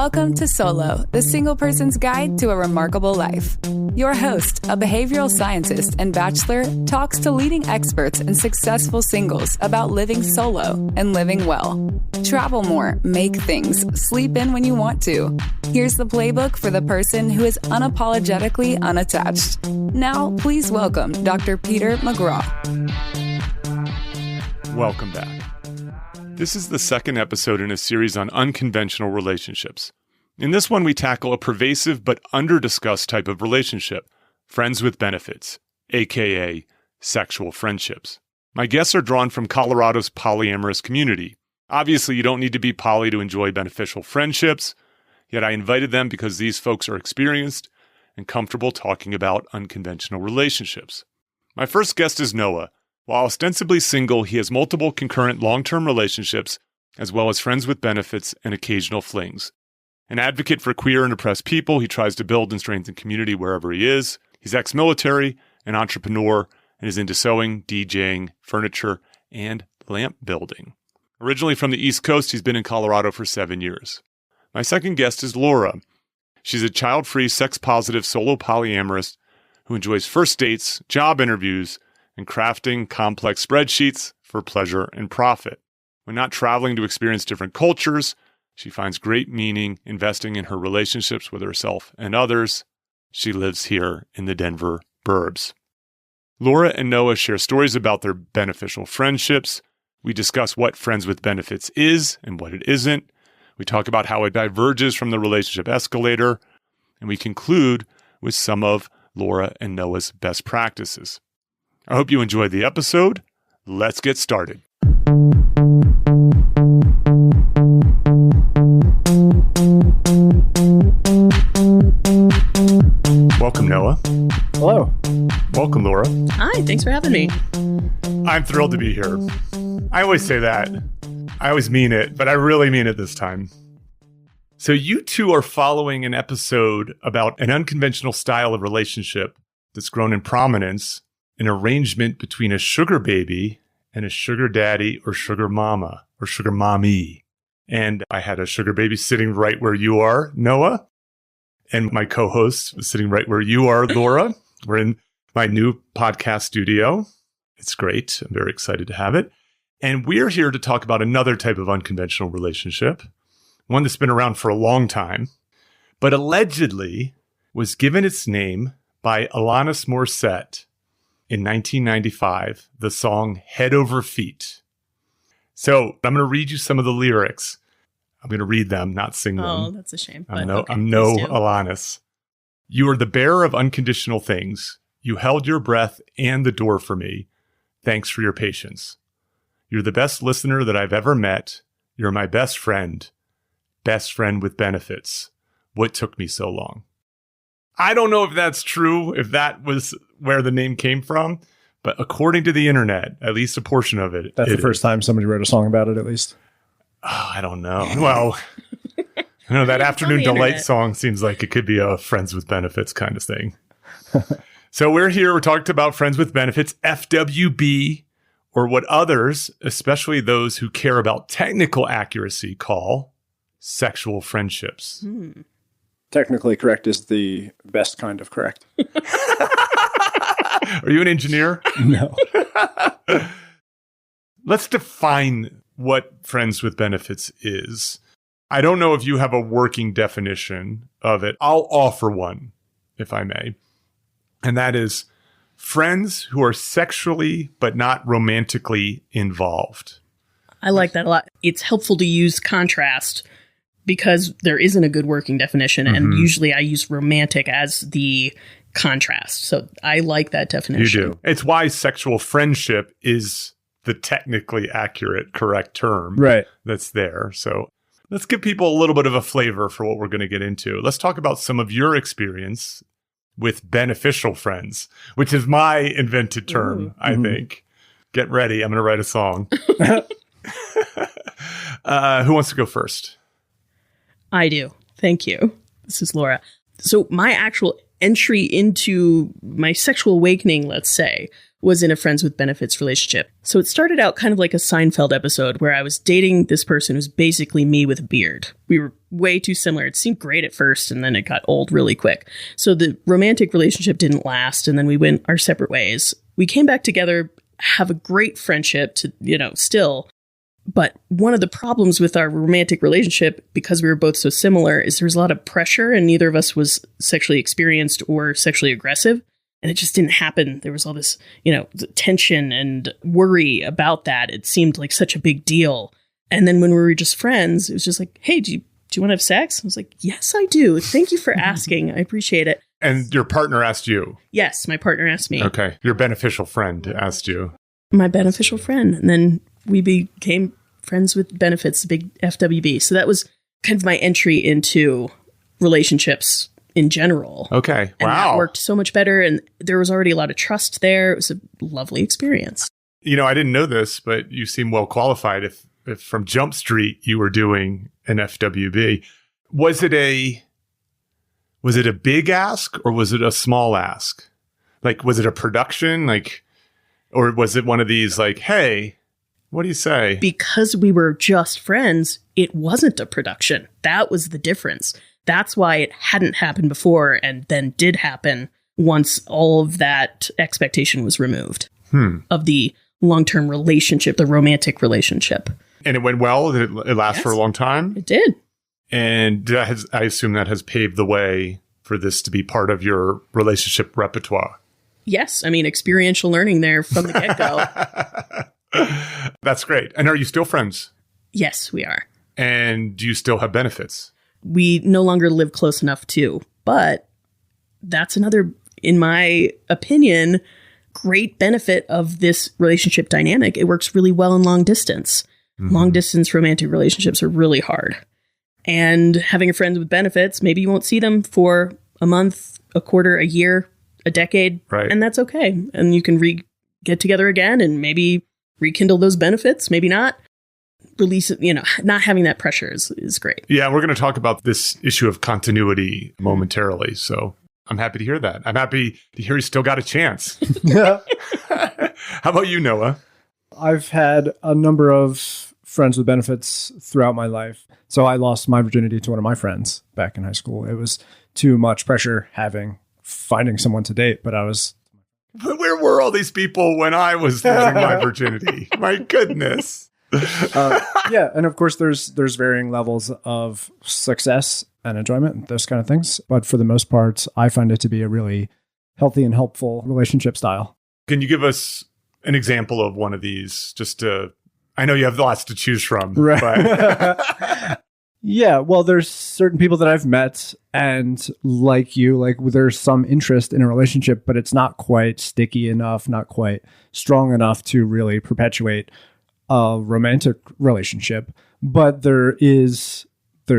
Welcome to Solo, the single person's guide to a remarkable life. Your host, a behavioral scientist and bachelor, talks to leading experts and successful singles about living solo and living well. Travel more, make things, sleep in when you want to. Here's the playbook for the person who is unapologetically unattached. Now, please welcome Dr. Peter McGraw. Welcome back. This is the second episode in a series on unconventional relationships. In this one, we tackle a pervasive but under-discussed type of relationship, friends with benefits, aka sexual friendships. My guests are drawn from Colorado's polyamorous community. Obviously, you don't need to be poly to enjoy beneficial friendships, yet I invited them because these folks are experienced and comfortable talking about unconventional relationships. My first guest is Noah. While ostensibly single, he has multiple concurrent long-term relationships, as well as friends with benefits and occasional flings. An advocate for queer and oppressed people, he tries to build and strengthen community wherever he is. He's ex-military, an entrepreneur, and is into sewing, DJing, furniture, and lamp building. Originally from the East Coast, he's been in Colorado for 7 years. My second guest is Laura. She's a child-free, sex-positive, solo polyamorous who enjoys first dates, job interviews, and crafting complex spreadsheets for pleasure and profit. When not traveling to experience different cultures, she finds great meaning investing in her relationships with herself and others. She lives here in the Denver burbs. Laura and Noah share stories about their beneficial friendships. We discuss what friends with benefits is and what it isn't. We talk about how it diverges from the relationship escalator. And we conclude with some of Laura and Noah's best practices. I hope you enjoyed the episode. Let's get started. Welcome, Noah. Hello. Welcome, Laura. Hi, thanks for having me. I'm thrilled to be here. I always say that. I always mean it, but I really mean it this time. So you two are following an episode about an unconventional style of relationship that's grown in prominence, an arrangement between a sugar baby and a sugar daddy or sugar mama or sugar mommy. And I had a sugar baby sitting right where you are, Noah. And my co-host was sitting right where you are, Laura. We're in my new podcast studio. It's great. I'm very excited to have it. And we're here to talk about another type of unconventional relationship, one that's been around for a long time, but allegedly was given its name by Alanis Morissette in 1995, the song Head Over Feet. So I'm going to read you some of the lyrics. I'm going to read them, not sing them. Oh, that's a shame. I'm no Alanis. You are the bearer of unconditional things. You held your breath and the door for me. Thanks for your patience. You're the best listener that I've ever met. You're my best friend with benefits. What took me so long? I don't know if that's true, if that was where the name came from, but according to the internet, at least a portion of it. That's the first time somebody wrote a song about it, at least. Oh, I don't know. Well, I know that Afternoon Delight song seems like it could be a friends with benefits kind of thing. So we're talking about friends with benefits, FWB, or what others, especially those who care about technical accuracy, call sexual friendships. Technically correct is the best kind of correct. Are you an engineer? No. Let's define what friends with benefits is. I don't know if you have a working definition of it. I'll offer one, if I may. And that is friends who are sexually but not romantically involved. I like that a lot. It's helpful to use contrast because there isn't a good working definition. And usually I use romantic as the contrast. So I like that definition. You do. It's why sexual friendship is the technically accurate, correct term that's there. So let's give people a little bit of a flavor for what we're going to get into. Let's talk about some of your experience with beneficial friends, which is my invented term, I think. Get ready. I'm going to write a song. Who wants to go first? I do. Thank you. This is Laura. So my actual entry into my sexual awakening, let's say, was in a friends with benefits relationship. So it started out kind of like a Seinfeld episode where I was dating this person who's basically me with a beard. We were way too similar. It seemed great at first, and then it got old really quick. So the romantic relationship didn't last, and then we went our separate ways. We came back together, have a great friendship to, still. But one of the problems with our romantic relationship, because we were both so similar, is there was a lot of pressure, and neither of us was sexually experienced or sexually aggressive. And it just didn't happen. There was all this, tension and worry about that. It seemed like such a big deal. And then when we were just friends, it was just like, hey, do you want to have sex? I was like, yes, I do. Thank you for asking. I appreciate it. And your partner asked you? Yes, my partner asked me. Okay. Your beneficial friend asked you? My beneficial friend. And then we became friends with benefits, the big FWB. So that was kind of my entry into relationships in general. Okay. And wow. that worked so much better. And there was already a lot of trust there. It was a lovely experience. I didn't know this, but you seem well qualified. If from Jump Street you were doing an FWB, was it a big ask or was it a small ask? Like, was it a production? Or was it one of these hey, what do you say? Because we were just friends, it wasn't a production. That was the difference. That's why it hadn't happened before and then did happen once all of that expectation was removed of the long-term relationship, the romantic relationship. And it went well? Did it last for a long time? It did. And I assume that has paved the way for this to be part of your relationship repertoire. Yes. I mean, experiential learning there from the get-go. That's great. And are you still friends? Yes, we are. And do you still have benefits? We no longer live close enough to, but that's another, in my opinion, great benefit of this relationship dynamic. It works really well in long distance. Mm-hmm. Long distance romantic relationships are really hard. And having a friend with benefits, maybe you won't see them for a month, a quarter, a year, a decade. Right. And that's okay. And you can get together again and maybe rekindle those benefits, maybe not. Release it, not having that pressure is great. Yeah, we're going to talk about this issue of continuity momentarily. So I'm happy to hear that. I'm happy to hear you still got a chance. Yeah. How about you, Noah? I've had a number of friends with benefits throughout my life. So I lost my virginity to one of my friends back in high school. It was too much pressure finding someone to date, but where were all these people when I was losing my virginity? My goodness. Yeah, and of course there's varying levels of success and enjoyment, those kind of things. But for the most part, I find it to be a really healthy and helpful relationship style. Can you give us an example of one of these? I know you have lots to choose from. Right. But yeah, well, there's certain people that I've met, and like there's some interest in a relationship, but it's not quite sticky enough, not quite strong enough to really perpetuate a romantic relationship. But there's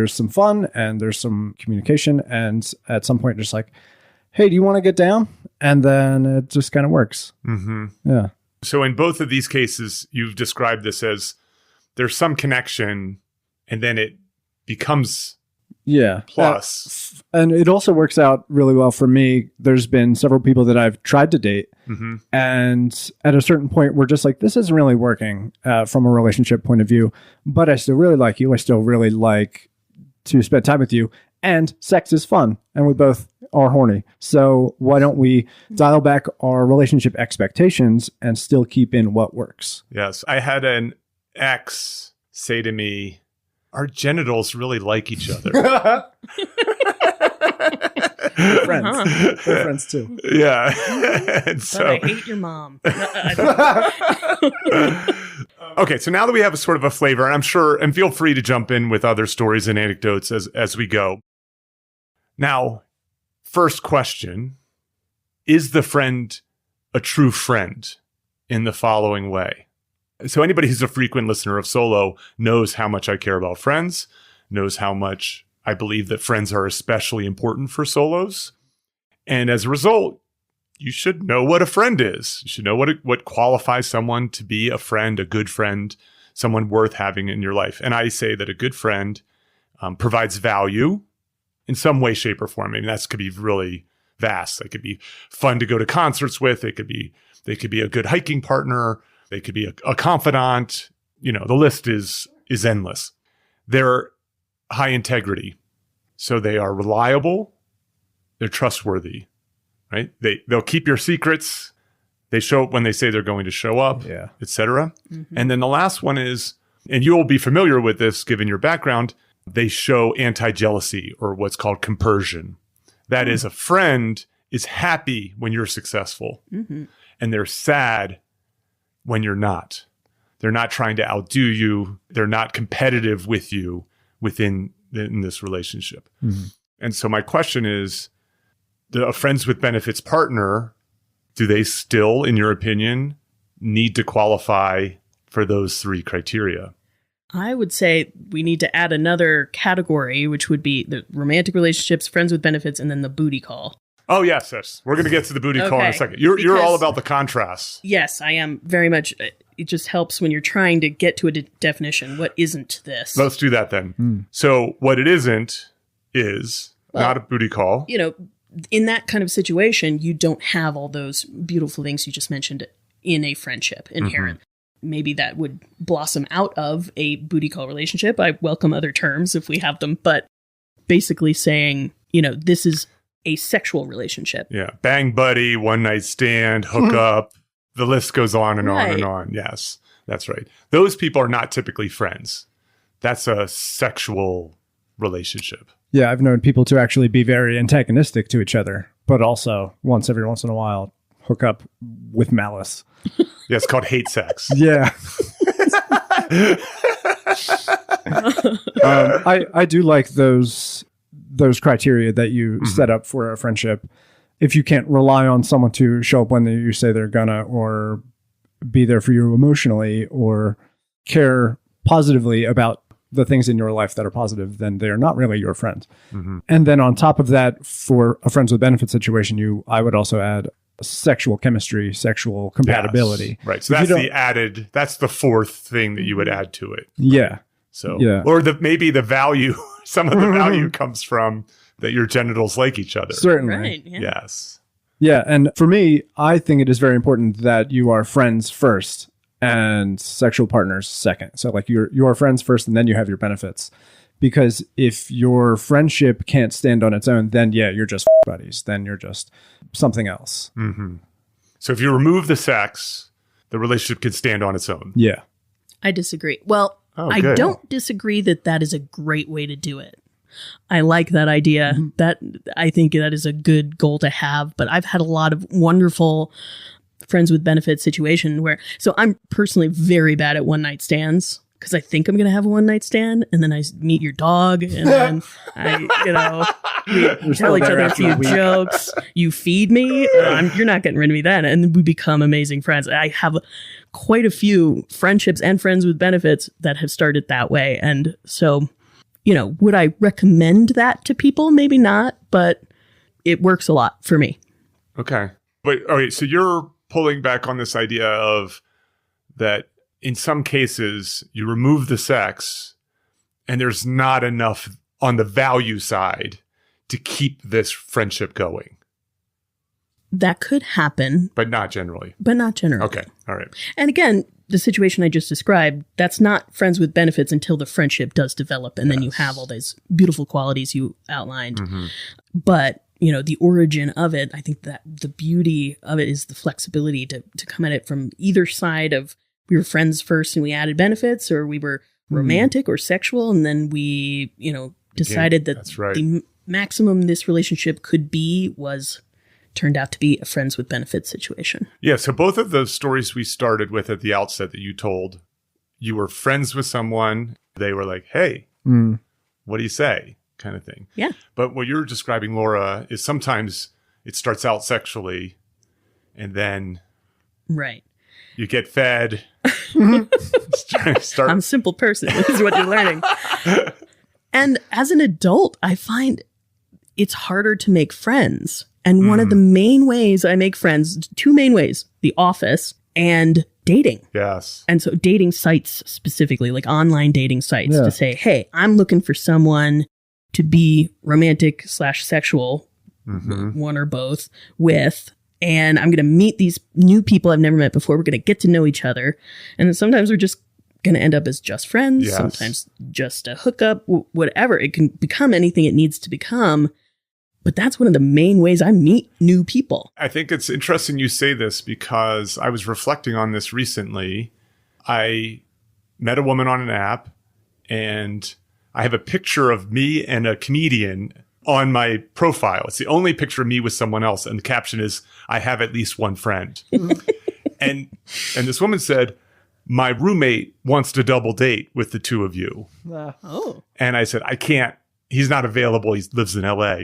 some fun and there's some communication, and at some point just hey, do you want to get down? And then it just kind of works. Mm-hmm. Yeah. So in both of these cases, you've described this as there's some connection and then it becomes plus. And it also works out really well for me. There's been several people that I've tried to date. Mm-hmm. And at a certain point, we're just this isn't really working from a relationship point of view, but I still really like you. I still really like to spend time with you. And sex is fun. And we both are horny. So why don't we dial back our relationship expectations and still keep in what works? Yes. I had an ex say to me, our genitals really like each other. We're friends. We're friends too. Yeah. And so, I hate your mom. Okay, so now that we have a sort of a flavor, and I'm sure, and feel free to jump in with other stories and anecdotes as we go. Now, first question, is the friend a true friend in the following way? So anybody who's a frequent listener of Solo knows how much I care about friends, knows how much I believe that friends are especially important for solos. And as a result, you should know what a friend is. You should know what qualifies someone to be a friend, a good friend, someone worth having in your life. And I say that a good friend provides value in some way, shape, or form. I mean, that could be really vast. They could be fun to go to concerts with. They could be a good hiking partner. They could be a confidant. The list is endless. They're high integrity. So they are reliable. They're trustworthy, right? They'll keep your secrets. They show up when they say they're going to show up, et cetera. Mm-hmm. And then the last one is, and you'll be familiar with this given your background, they show anti-jealousy, or what's called compersion. That is, a friend is happy when you're successful, and they're sad when you're not. They're not trying to outdo you. They're not competitive with you in this relationship. Mm-hmm. And so my question is, a friends with benefits partner, do they still, in your opinion, need to qualify for those three criteria? I would say we need to add another category, which would be the romantic relationships, friends with benefits, and then the booty call. Oh, yes. We're going to get to the booty call in a second. You're all about the contrasts. Yes, I am very much. It just helps when you're trying to get to a definition. What isn't this? Let's do that then. So what it isn't is not a booty call. In that kind of situation, you don't have all those beautiful things you just mentioned in a friendship inherent. Maybe that would blossom out of a booty call relationship. I welcome other terms if we have them, but basically saying, this is a sexual relationship. Yeah. Bang buddy, one night stand, hook up. The list goes on and on and on. Yes, that's right. Those people are not typically friends. That's a sexual relationship. Yeah, I've known people to actually be very antagonistic to each other, but also every once in a while, hook up with malice. Yeah, it's called hate sex. Yeah. I do like those criteria that you set up for a friendship. If you can't rely on someone to show up when you say they're gonna, or be there for you emotionally, or care positively about the things in your life that are positive, then they're not really your friend. And then on top of that, for a friends with benefits situation, I would also add sexual chemistry, sexual compatibility. Yes, right. So that's the fourth thing that you would add to it. Yeah. So, or maybe the value, some of the value comes from that your genitals like each other. Certainly. Right, yeah. Yes. Yeah. And for me, I think it is very important that you are friends first and sexual partners second. So like you are friends first, and then you have your benefits. Because if your friendship can't stand on its own, then you're just buddies. Then you're just something else. Mm-hmm. So if you remove the sex, the relationship could stand on its own. Yeah. I disagree. Well, I don't disagree that is a great way to do it. I like that idea. That I think that is a good goal to have. But I've had a lot of wonderful friends with benefits situation so I'm personally very bad at one night stands, because I think I'm going to have a one night stand, and then I meet your dog, and then we tell each other a few jokes. You feed me. You're not getting rid of me then. And we become amazing friends. I have quite a few friendships and friends with benefits that have started that way. And so, would I recommend that to people? Maybe not, but it works a lot for me. Okay. But all right, so you're pulling back on this idea of that in some cases you remove the sex and there's not enough on the value side to keep this friendship going. That could happen. But not generally. Okay. All right. And again, the situation I just described, that's not friends with benefits until the friendship does develop, and then you have all those beautiful qualities you outlined. But the origin of it, I think that the beauty of it is the flexibility to come at it from either side of, we were friends first and we added benefits, or we were romantic or sexual, and then we, decided that the maximum this relationship could be turned out to be a friends with benefits situation. Yeah. So both of those stories we started with at the outset that you told, you were friends with someone. They were like, hey, what do you say? Kind of thing. Yeah. But what you're describing, Laura, is sometimes it starts out sexually and then you get fed. I'm a simple person. This is what you're learning. And as an adult, I find it's harder to make friends. And one of the main ways I make friends, two main ways, the office and dating. Yes. And so dating sites specifically, like online dating sites, to say, hey, I'm looking for someone to be romantic / sexual one or both with, and I'm going to meet these new people I've never met before. We're going to get to know each other. And then sometimes we're just going to end up as just friends, sometimes just a hookup, whatever. It can become anything it needs to become. But that's one of the main ways I meet new people. I think it's interesting you say this because I was reflecting on this recently. I met a woman on an app, and I have a picture of me and a comedian on my profile. It's the only picture of me with someone else. And the caption is, I have at least one friend. and this woman said, my roommate wants to double date with the two of you. And I said, I can't. He's not available. He lives in LA.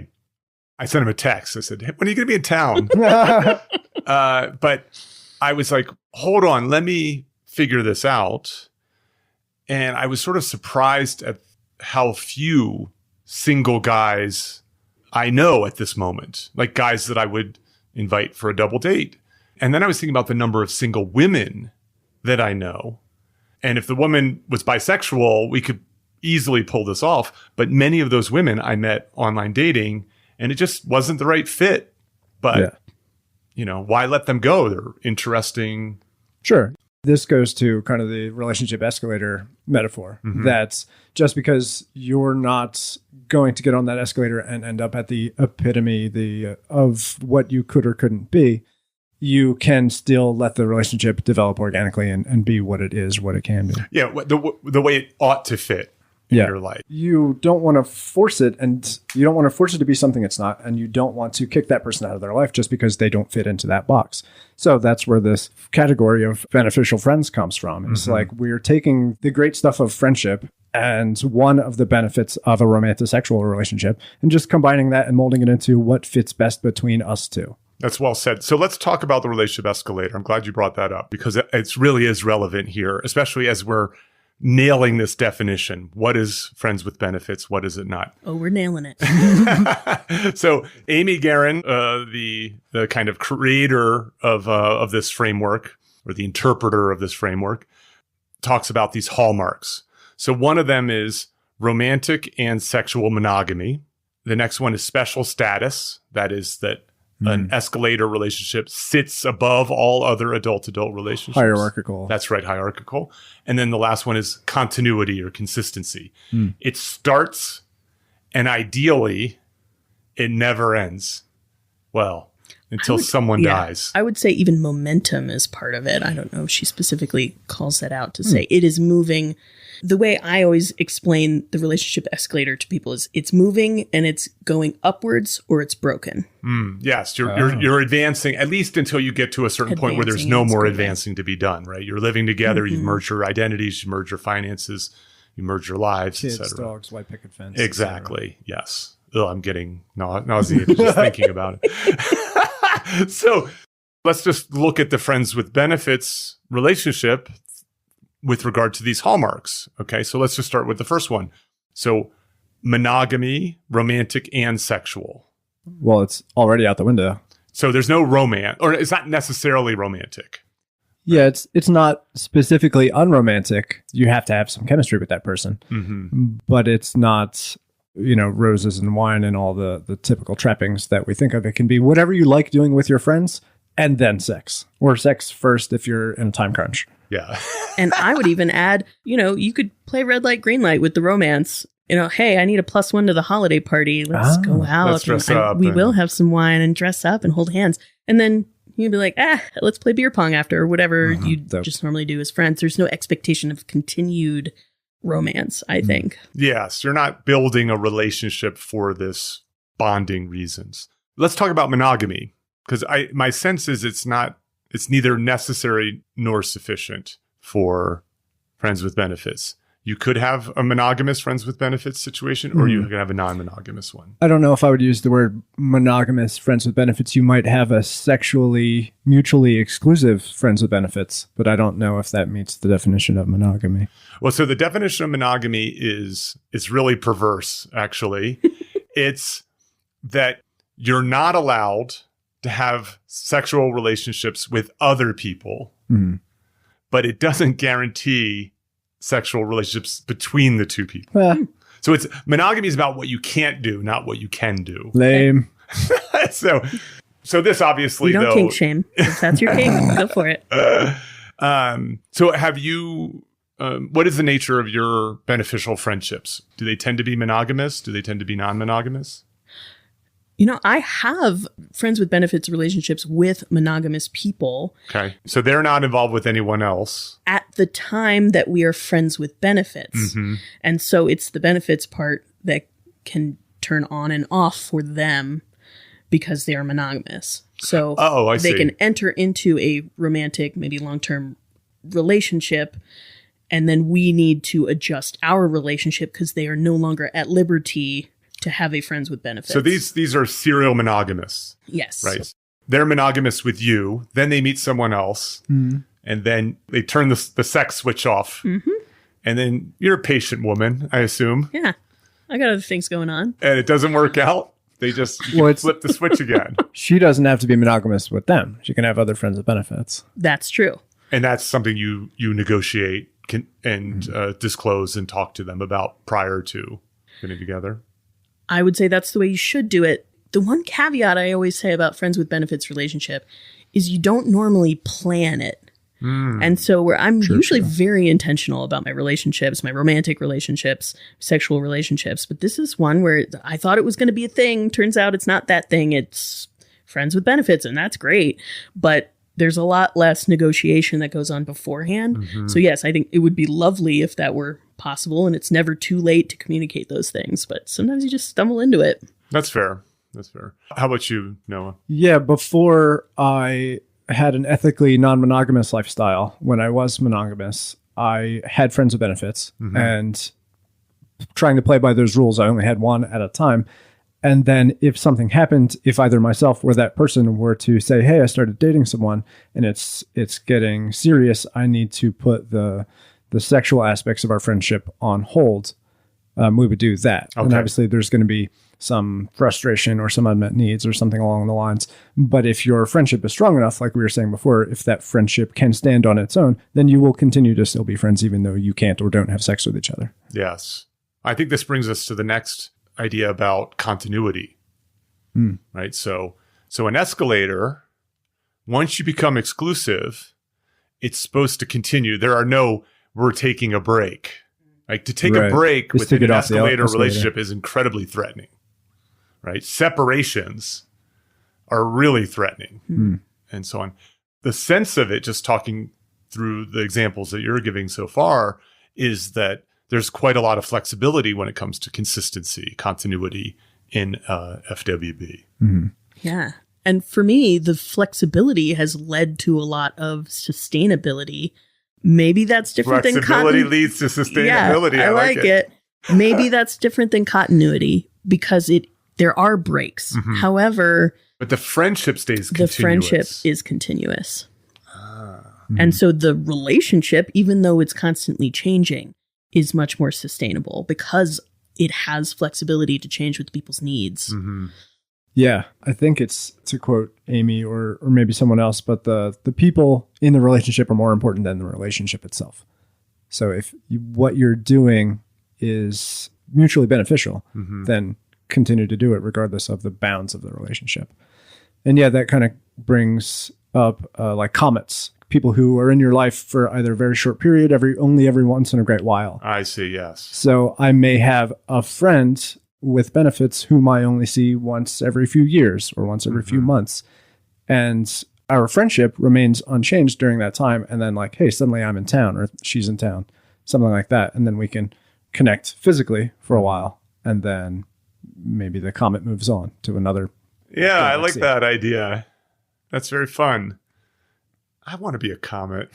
I sent him a text. I said, hey, when are you going to be in town? But I was like, hold on, let me figure this out. And I was sort of surprised at how few single guys I know at this moment, like guys that I would invite for a double date. And then I was thinking about the number of single women that I know. And if the woman was bisexual, we could easily pull this off. But many of those women I met online dating, and it just wasn't the right fit. But, you know, why let them go? They're interesting. Sure. This goes to kind of the relationship escalator metaphor. That's just because you're not going to get on that escalator and end up at the epitome of what you could or couldn't be, you can still let the relationship develop organically and be what it is, what it can be. Yeah, the way it ought to fit in your life. You don't want to force it, and you don't want to force it to be something it's not, and you don't want to kick that person out of their life just because they don't fit into that box. So that's where this category of beneficial friends comes from. It's like we're taking the great stuff of friendship and one of the benefits of a romantic-sexual relationship and just combining that and molding it into what fits best between us two. That's well said. So let's talk about the relationship escalator. I'm glad you brought that up because it really is relevant here, especially as we're nailing this definition. What is friends with benefits? What is it not? Oh, we're nailing it. So Amy Guerin, the kind of creator of this framework, or the interpreter of this framework, talks about these hallmarks. So one of them is romantic and sexual monogamy. The next one is special status. That is that an escalator relationship sits above all other adult-adult relationships. Hierarchical. That's right, hierarchical. And then the last one is continuity or consistency. It starts, and ideally, it never ends. Well, until someone dies. I would say even momentum is part of it. I don't know if she specifically calls that out to say it is moving. The way I always explain the relationship escalator to people is it's moving and it's going upwards or it's broken. Yes, you're advancing, at least until you get to a certain point where there's no more advancing to be done, right? You're living together, you merge your identities, you merge your finances, you merge your lives, kids, etc. dogs, white picket fence. Exactly, yes. Oh, I'm getting nauseated just thinking about it. So let's just look at the friends with benefits relationship with regard to these hallmarks. Okay, so let's just start with the first one. So monogamy, romantic and sexual. Well, it's already out the window. So there's no romance, or it's not necessarily romantic. Yeah, it's not specifically unromantic. You have to have some chemistry with that person. But it's not, roses and wine and all the typical trappings that we think of. It can be whatever you like doing with your friends and then sex, or sex first if you're in a time crunch. Yeah. And I would even add, you could play red light, green light with the romance. Hey, I need a +1 to the holiday party. Let's go out. Let's dress up. We will have some wine and dress up and hold hands. And then you'd be like, let's play beer pong after, or whatever you just normally do as friends. There's no expectation of continued romance, I think. Yes. You're not building a relationship for this bonding reasons. Let's talk about monogamy, because my sense is it's neither necessary nor sufficient for friends with benefits. You could have a monogamous friends with benefits situation, or you could have a non-monogamous one. I don't know if I would use the word monogamous friends with benefits. You might have a sexually mutually exclusive friends with benefits, but I don't know if that meets the definition of monogamy. Well, so the definition of monogamy is really perverse, actually. It's that you're not allowed to have sexual relationships with other people, but it doesn't guarantee sexual relationships between the two people. So monogamy is about what you can't do, not what you can do. Lame. So this obviously, you don't though, kink shame. If that's your kink, go for it. So have you, what is the nature of your beneficial friendships? Do they tend to be monogamous? Do they tend to be non-monogamous? I have friends with benefits relationships with monogamous people. Okay. So they're not involved with anyone else. At the time that we are friends with benefits. Mm-hmm. And so it's the benefits part that can turn on and off for them because they are monogamous. So they can enter into a romantic, maybe long-term relationship, and then we need to adjust our relationship because they are no longer at liberty to have a friends with benefits. So these are serial monogamous. Yes. Right. They're monogamous with you. Then they meet someone else. Mm-hmm. And then they turn the sex switch off. Mm-hmm. And then you're a patient woman, I assume. Yeah. I got other things going on. And it doesn't work out. They just flip the switch again. She doesn't have to be monogamous with them. She can have other friends with benefits. That's true. And that's something you negotiate and disclose and talk to them about prior to getting together. I would say that's the way you should do it. The one caveat I always say about friends with benefits relationship is you don't normally plan it. And so I'm usually very intentional about my relationships, my romantic relationships, sexual relationships. But this is one where I thought it was going to be a thing. Turns out it's not that thing. It's friends with benefits, and that's great. But there's a lot less negotiation that goes on beforehand. Mm-hmm. So yes, I think it would be lovely if that were possible, and it's never too late to communicate those things. But sometimes you just stumble into it. That's fair. That's fair. How about you, Noah? Yeah, before I had an ethically non-monogamous lifestyle, when I was monogamous, I had friends with benefits. Mm-hmm. And trying to play by those rules, I only had one at a time. And then if something happened, if either myself or that person were to say, hey, I started dating someone and it's getting serious, I need to put the sexual aspects of our friendship on hold, we would do that. Okay. And obviously there's going to be some frustration or some unmet needs or something along the lines. But if your friendship is strong enough, like we were saying before, if that friendship can stand on its own, then you will continue to still be friends even though you can't or don't have sex with each other. Yes. I think this brings us to the next idea about continuity. Right? So an escalator, once you become exclusive, it's supposed to continue. There are no, we're taking a break. Like to take a break within an escalator relationship is incredibly threatening. Right? Separations are really threatening and so on. The sense of it, just talking through the examples that you're giving so far, is that there's quite a lot of flexibility when it comes to consistency, continuity in FWB. Mm-hmm. Yeah. And for me, the flexibility has led to a lot of sustainability. Maybe that's different than flexibility leads to sustainability. Yeah, I like it. Maybe that's different than continuity because there are breaks. Mm-hmm. However, but the friendship stays continuous. The friendship is continuous. And so the relationship, even though it's constantly changing, is much more sustainable because it has flexibility to change with people's needs. Mm-hmm. Yeah, I think it's, to quote Amy or maybe someone else, but the people in the relationship are more important than the relationship itself. So if what you're doing is mutually beneficial, then continue to do it regardless of the bounds of the relationship. And yeah, that kind of brings up like comets, people who are in your life for either a very short period, only every once in a great while. I see, yes. So I may have a friend with benefits whom I only see once every few years or once every few months. And our friendship remains unchanged during that time. And then like, hey, suddenly I'm in town or she's in town, something like that. And then we can connect physically for a while. And then maybe the comet moves on to another. Yeah, I like that idea. That's very fun. I want to be a comet.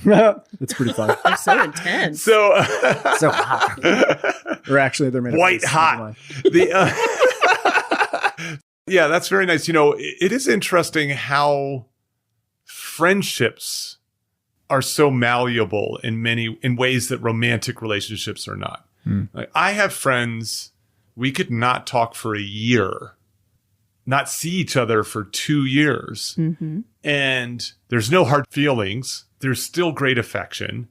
It's pretty fun. They're so intense. So hot. Or actually, they're made white hot. Yeah, that's very nice. It is interesting how friendships are so malleable in ways that romantic relationships are not. Like, I have friends, we could not talk for a year, not see each other for 2 years. And there's no hard feelings. There's still great affection.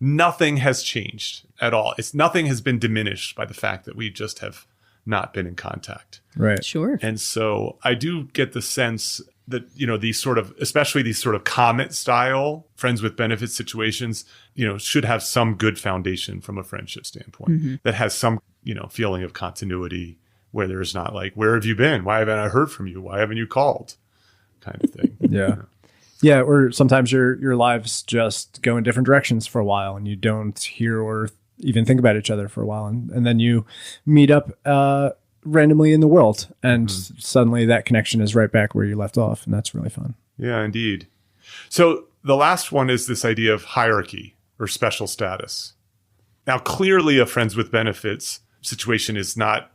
Nothing has changed at all. Nothing has been diminished by the fact that we just have not been in contact. Right. Sure. And so I do get the sense that, these sort of, especially these sort of comet style friends with benefits situations, should have some good foundation from a friendship standpoint that has some, feeling of continuity, where there's not like, where have you been? Why haven't I heard from you? Why haven't you called? Kind of thing. Yeah. Yeah. Or sometimes your lives just go in different directions for a while and you don't hear or even think about each other for a while. And then you meet up randomly in the world and suddenly that connection is right back where you left off. And that's really fun. Yeah, indeed. So the last one is this idea of hierarchy or special status. Now, clearly a friends with benefits situation is not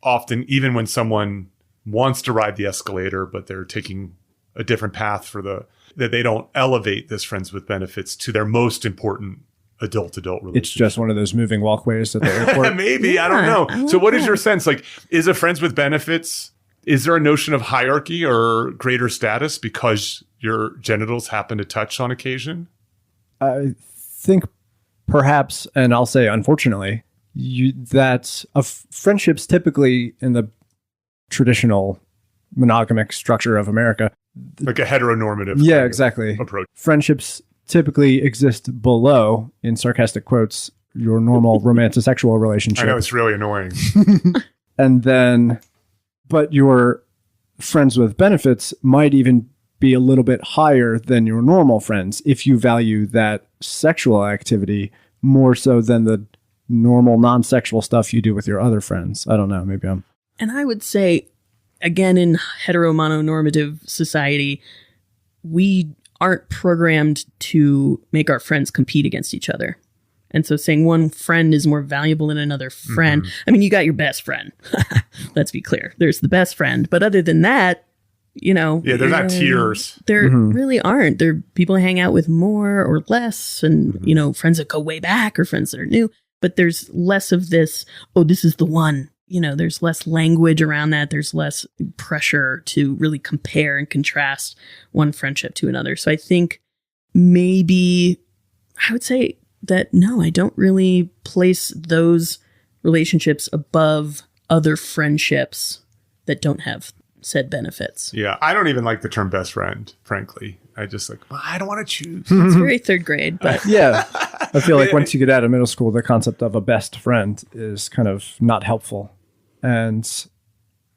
often, even when someone wants to ride the escalator, but they're taking a different path that they don't elevate this friends with benefits to their most important adult-adult relationship. It's just one of those moving walkways at the airport. Maybe, I don't know. So what is your sense? Like, is a friends with benefits, is there a notion of hierarchy or greater status because your genitals happen to touch on occasion? I think perhaps, and I'll say unfortunately, that friendships typically in the traditional monogamic structure of America, like a heteronormative exactly approach. Friendships typically exist below, in sarcastic quotes, your normal romantic-sexual relationship. I know, it's really annoying. And then, but your friends with benefits might even be a little bit higher than your normal friends if you value that sexual activity more so than the normal non-sexual stuff you do with your other friends. I don't know, maybe I'm... And I would say, again, in heteromononormative society, we aren't programmed to make our friends compete against each other. And so saying one friend is more valuable than another friend. I mean, you got your best friend. Let's be clear. There's the best friend. But other than that, Yeah, they're not tiers. There really aren't. There are people who hang out with more or less and, friends that go way back or friends that are new. But there's less of this, this is the one. There's less language around that. There's less pressure to really compare and contrast one friendship to another. So I think maybe I would say that, no, I don't really place those relationships above other friendships that don't have said benefits. Yeah, I don't even like the term best friend, frankly. I just I don't want to choose. It's very third grade, but yeah. I feel like once you get out of middle school, the concept of a best friend is kind of not helpful. And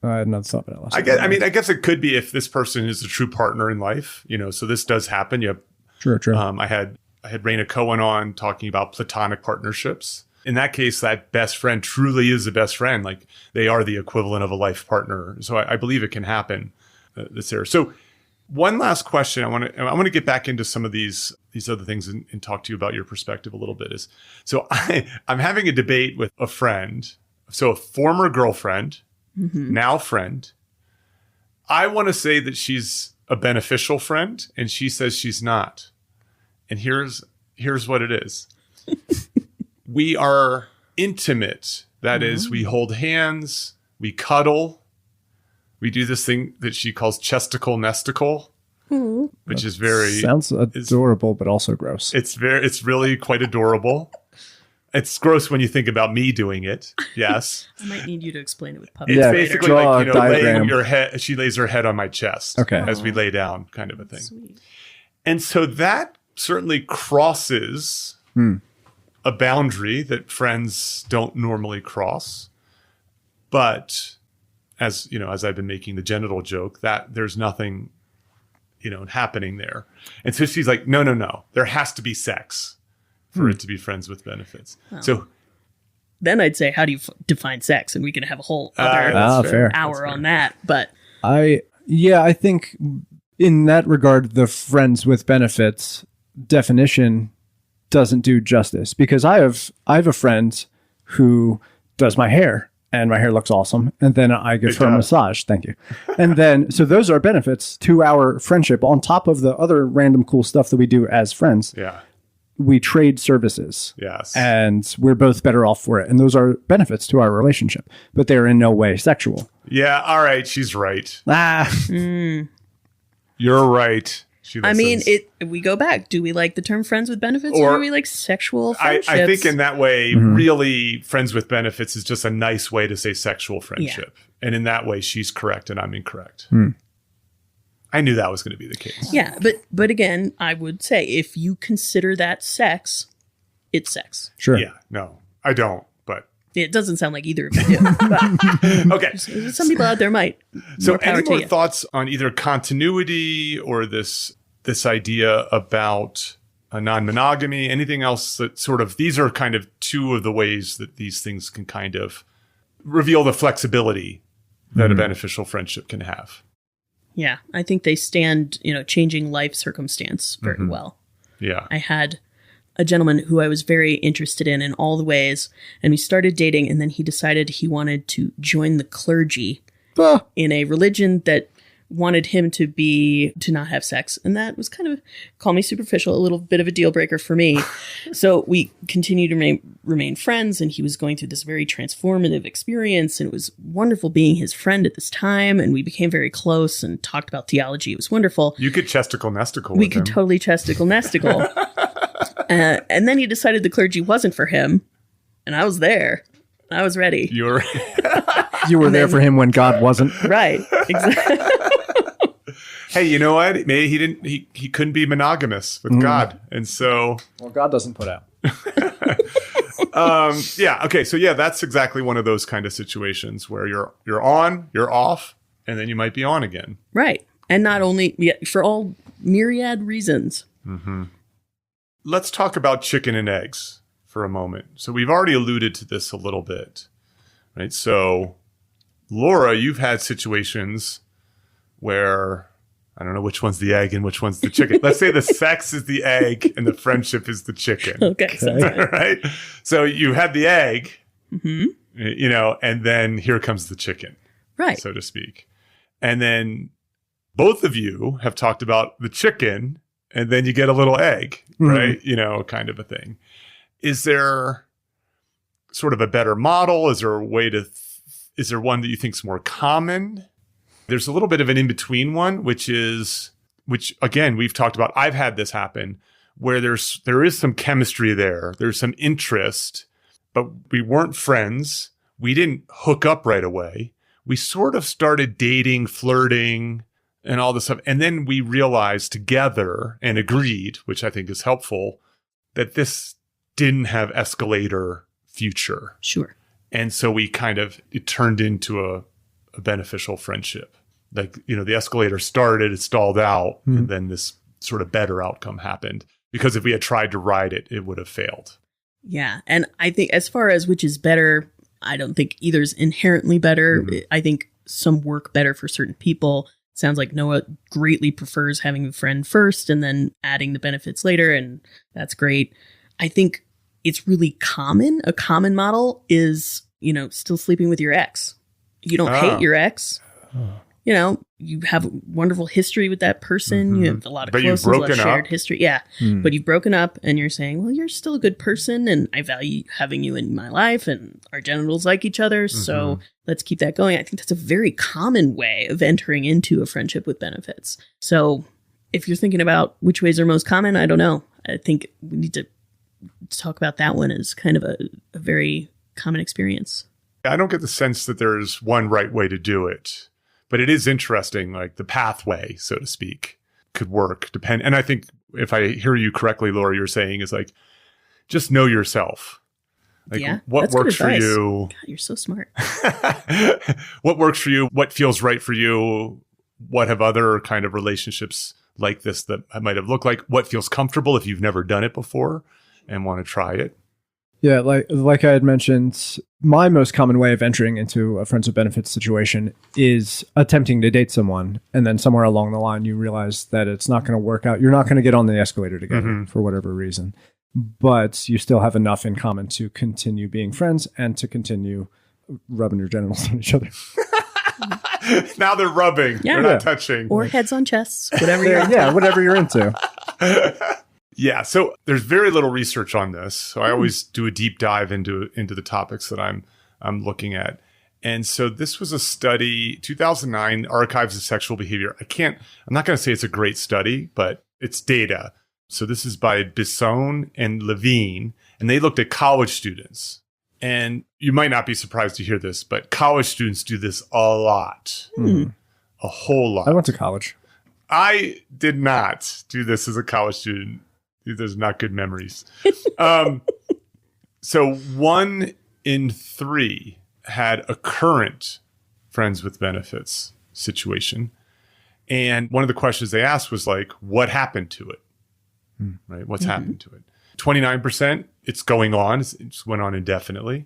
I had another thought, but I lost it. I guess it could be if this person is a true partner in life, so this does happen. True. I had Raina Cohen on talking about platonic partnerships. In that case, that best friend truly is a best friend. Like they are the equivalent of a life partner. So I believe it can happen. This era. So one last question. I want to get back into some of these other things and talk to you about your perspective a little bit. So I'm having a debate with a friend. So a former girlfriend, now friend. I want to say that she's a beneficial friend, and she says she's not. And here's what it is. We are intimate. That is, we hold hands, we cuddle, we do this thing that she calls chesticle nesticle, which is sounds adorable, but also gross. It's really quite adorable. It's gross when you think about me doing it. Yes. I might need you to explain it with puppets. It's basically draw like, a diagram. laying your head. She lays her head on my chest as we lay down, kind of a thing. Sweet. And so that certainly crosses a boundary that friends don't normally cross. But as I've been making the genital joke, that there's nothing, happening there. And so she's like, no, there has to be sex for it to be friends with benefits. Well, so then I'd say, how do you define sex? And we can have a whole other fair. hour on that. But I think in that regard, the friends with benefits definition doesn't do justice, because I have a friend who does my hair and my hair looks awesome. And then I give her a massage. Thank you. And then, so those are benefits to our friendship on top of the other random cool stuff that we do as friends. Yeah. We trade services. Yes. And we're both better off for it. And those are benefits to our relationship, but they're in no way sexual. Yeah. All right. She's right. Ah. You're right. I mean, we go back. Do we like the term friends with benefits or do we like sexual friendships? I think in that way, really, friends with benefits is just a nice way to say sexual friendship. Yeah. And in that way, she's correct and I'm incorrect. I knew that was going to be the case. Yeah, but again, I would say if you consider that sex, it's sex. Sure. Yeah, no, I don't. But it doesn't sound like either of you do. But okay. Some people out there might. So any more thoughts on either continuity or this idea about a non-monogamy? Anything else that sort of, these are kind of two of the ways that these things can kind of reveal the flexibility that a beneficial friendship can have. Yeah, I think they stand, changing life circumstance very well. Yeah. I had a gentleman who I was very interested in all the ways, and we started dating, and then he decided he wanted to join the clergy in a religion that wanted him to not have sex. And that was kind of, call me superficial, a little bit of a deal breaker for me. So we continued to remain friends, and he was going through this very transformative experience, and it was wonderful being his friend at this time. And we became very close and talked about theology. It was wonderful. You could chesticle-nesticle We could totally chesticle-nesticle. And then he decided the clergy wasn't for him. And I was there. I was ready. You were there for him when God wasn't. Right. Exactly. Hey, you know what? Maybe he couldn't be monogamous with God. And so. Well, God doesn't put out. Yeah. Okay. So yeah, that's exactly one of those kind of situations where you're on, you're off, and then you might be on again. Right. And not only for all myriad reasons. Let's talk about chicken and eggs for a moment. So we've already alluded to this a little bit, right? So Laura, you've had situations where I don't know which one's the egg and which one's the chicken. Let's say the sex is the egg and the friendship is the chicken. Okay. Right? So you had the egg, and then here comes the chicken, right? So to speak. And then both of you have talked about the chicken and then you get a little egg, right? Kind of a thing. Is there sort of a better model? Is there a way is there one that you think is more common? There's a little bit of an in-between one, which again, we've talked about. I've had this happen where there is some chemistry there. There's some interest, but we weren't friends. We didn't hook up right away. We sort of started dating, flirting, and all this stuff. And then we realized together and agreed, which I think is helpful, that this didn't have escalator future. Sure. And so it turned into a beneficial friendship. Like, the escalator started, it stalled out, and then this sort of better outcome happened. Because if we had tried to ride it, it would have failed. Yeah. And I think as far as which is better, I don't think either's inherently better. I think some work better for certain people. Sounds like Noah greatly prefers having a friend first and then adding the benefits later, and that's great. I think it's really common. A common model is, still sleeping with your ex. You don't hate your ex. You have a wonderful history with that person. You have a lot of closeness, a lot of shared history. Yeah. But you've broken up and you're saying, well, you're still a good person and I value having you in my life and our genitals like each other. So let's keep that going. I think that's a very common way of entering into a friendship with benefits. So if you're thinking about which ways are most common, I don't know. I think we need to talk about that one as kind of a very common experience. I don't get the sense that there's one right way to do it. But it is interesting, like the pathway, so to speak, could work. And I think if I hear you correctly, Laura, you're saying is like, just know yourself. Like what works for you. God, you're so smart. What works for you? What feels right for you? What have other kind of relationships like this that might have looked like? What feels comfortable if you've never done it before and want to try it? Yeah, like I had mentioned, my most common way of entering into a friends with benefits situation is attempting to date someone, and then somewhere along the line you realize that it's not going to work out. You're not going to get on the escalator together for whatever reason, but you still have enough in common to continue being friends and to continue rubbing your genitals on each other. Now they're rubbing. Yeah. They're not touching. Or heads on chests, whatever you're into. Yeah, whatever you're into. Yeah, so there's very little research on this. So I always do a deep dive into the topics that I'm looking at. And so this was a study, 2009, Archives of Sexual Behavior. I'm not going to say it's a great study, but it's data. So this is by Bisson and Levine, and they looked at college students. And you might not be surprised to hear this, but college students do this a lot. A whole lot. I went to college. I did not do this as a college student. Those are not good memories. So 1 in 3 had a current friends with benefits situation. And one of the questions they asked was like, what happened to it? Right? What's happened to it? 29%, it's going on. It just went on indefinitely.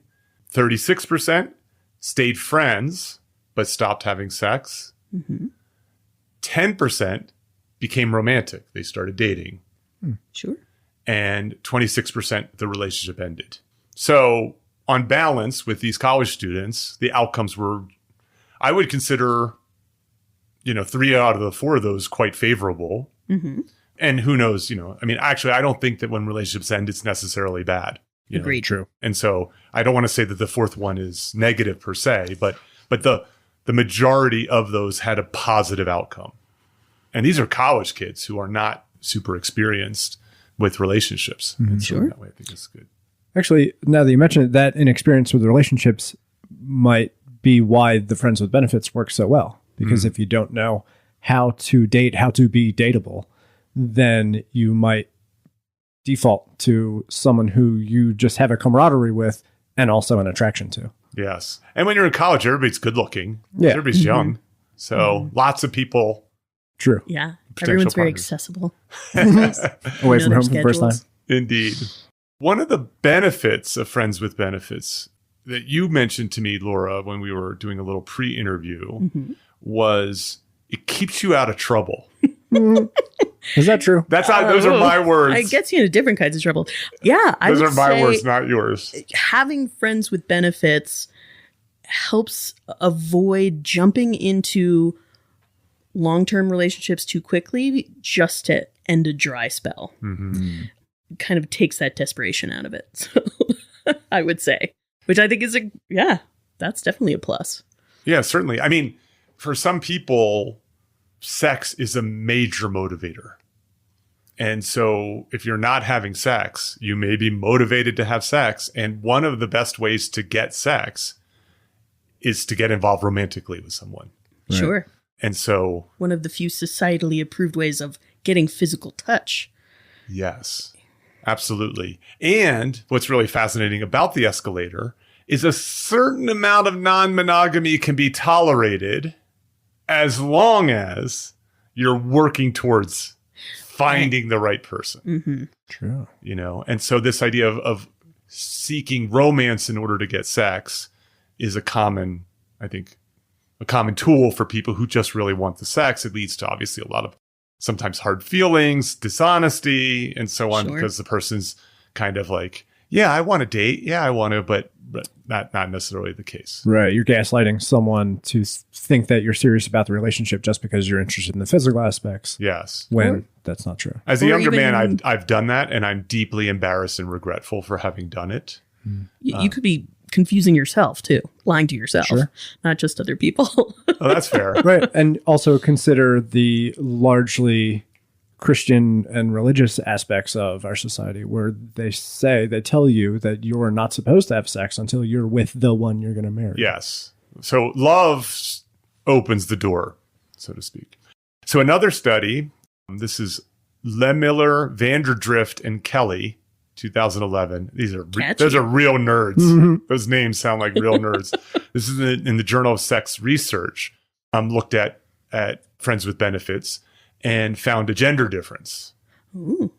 36% stayed friends, but stopped having sex. 10% became romantic. They started dating. Sure. And 26%, the relationship ended. So on balance with these college students, the outcomes were, I would consider, 3 out of the 4 of those quite favorable. And who knows, actually, I don't think that when relationships end, it's necessarily bad. Agreed. True. And so I don't want to say that the 4th one is negative per se, but the majority of those had a positive outcome. And these are college kids who are not super experienced with relationships. And so Sure. that way I think it's good. Actually, now that you mention it, that inexperience with relationships might be why the friends with benefits work so well. Because if you don't know how to date, how to be dateable, then you might default to someone who you just have a camaraderie with and also an attraction to. Yes. And when you're in college, everybody's good looking. Yeah. Everybody's young. So lots of people. True. Yeah. Potential Everyone's very partners. accessible. Away Know from their home for the first time. schedules. Indeed. One of the benefits of Friends with Benefits that you mentioned to me, Laura, when we were doing a little pre-interview was it keeps you out of trouble. Is that true? That's how, those are my words. It gets you into different kinds of trouble. Yeah. Those would are my say words, not yours. having friends with benefits helps avoid jumping into long-term relationships too quickly just to end a dry spell. Kind of takes that desperation out of it. So I would say, which I think is that's definitely a plus. Yeah, certainly. I mean, for some people, sex is a major motivator. And so if you're not having sex, you may be motivated to have sex. And one of the best ways to get sex is to get involved romantically with someone. Right. Sure. And so, One of the few societally approved ways of getting physical touch. yes, absolutely. And what's really fascinating about the escalator is a certain amount of non-monogamy can be tolerated as long as you're working towards finding the right person. True. And so this idea of seeking romance in order to get sex is a common tool for people who just really want the sex. It leads to obviously a lot of sometimes hard feelings, dishonesty, and so on, Sure. because the person's kind of like, yeah, I want to date. Yeah, I want to, but not necessarily the case. Right. You're gaslighting someone to think that you're serious about the relationship just because you're interested in the physical aspects, Yes. when that's not true. As a Or younger even- man, I've done that, and I'm deeply embarrassed and regretful for having done it. You could be confusing yourself too, lying to yourself, Sure. not just other people. Oh, that's fair. Right. And also consider the largely Christian and religious aspects of our society where they tell you that you're not supposed to have sex until you're with the one you're going to marry. Yes. So love opens the door, so to speak. So another study, this is Lemiller, Vanderdrift, and Kelly, 2011. Those are real nerds. Those names sound like real nerds. This is in the Journal of Sex Research. Looked at friends with benefits and found a gender difference. Ooh.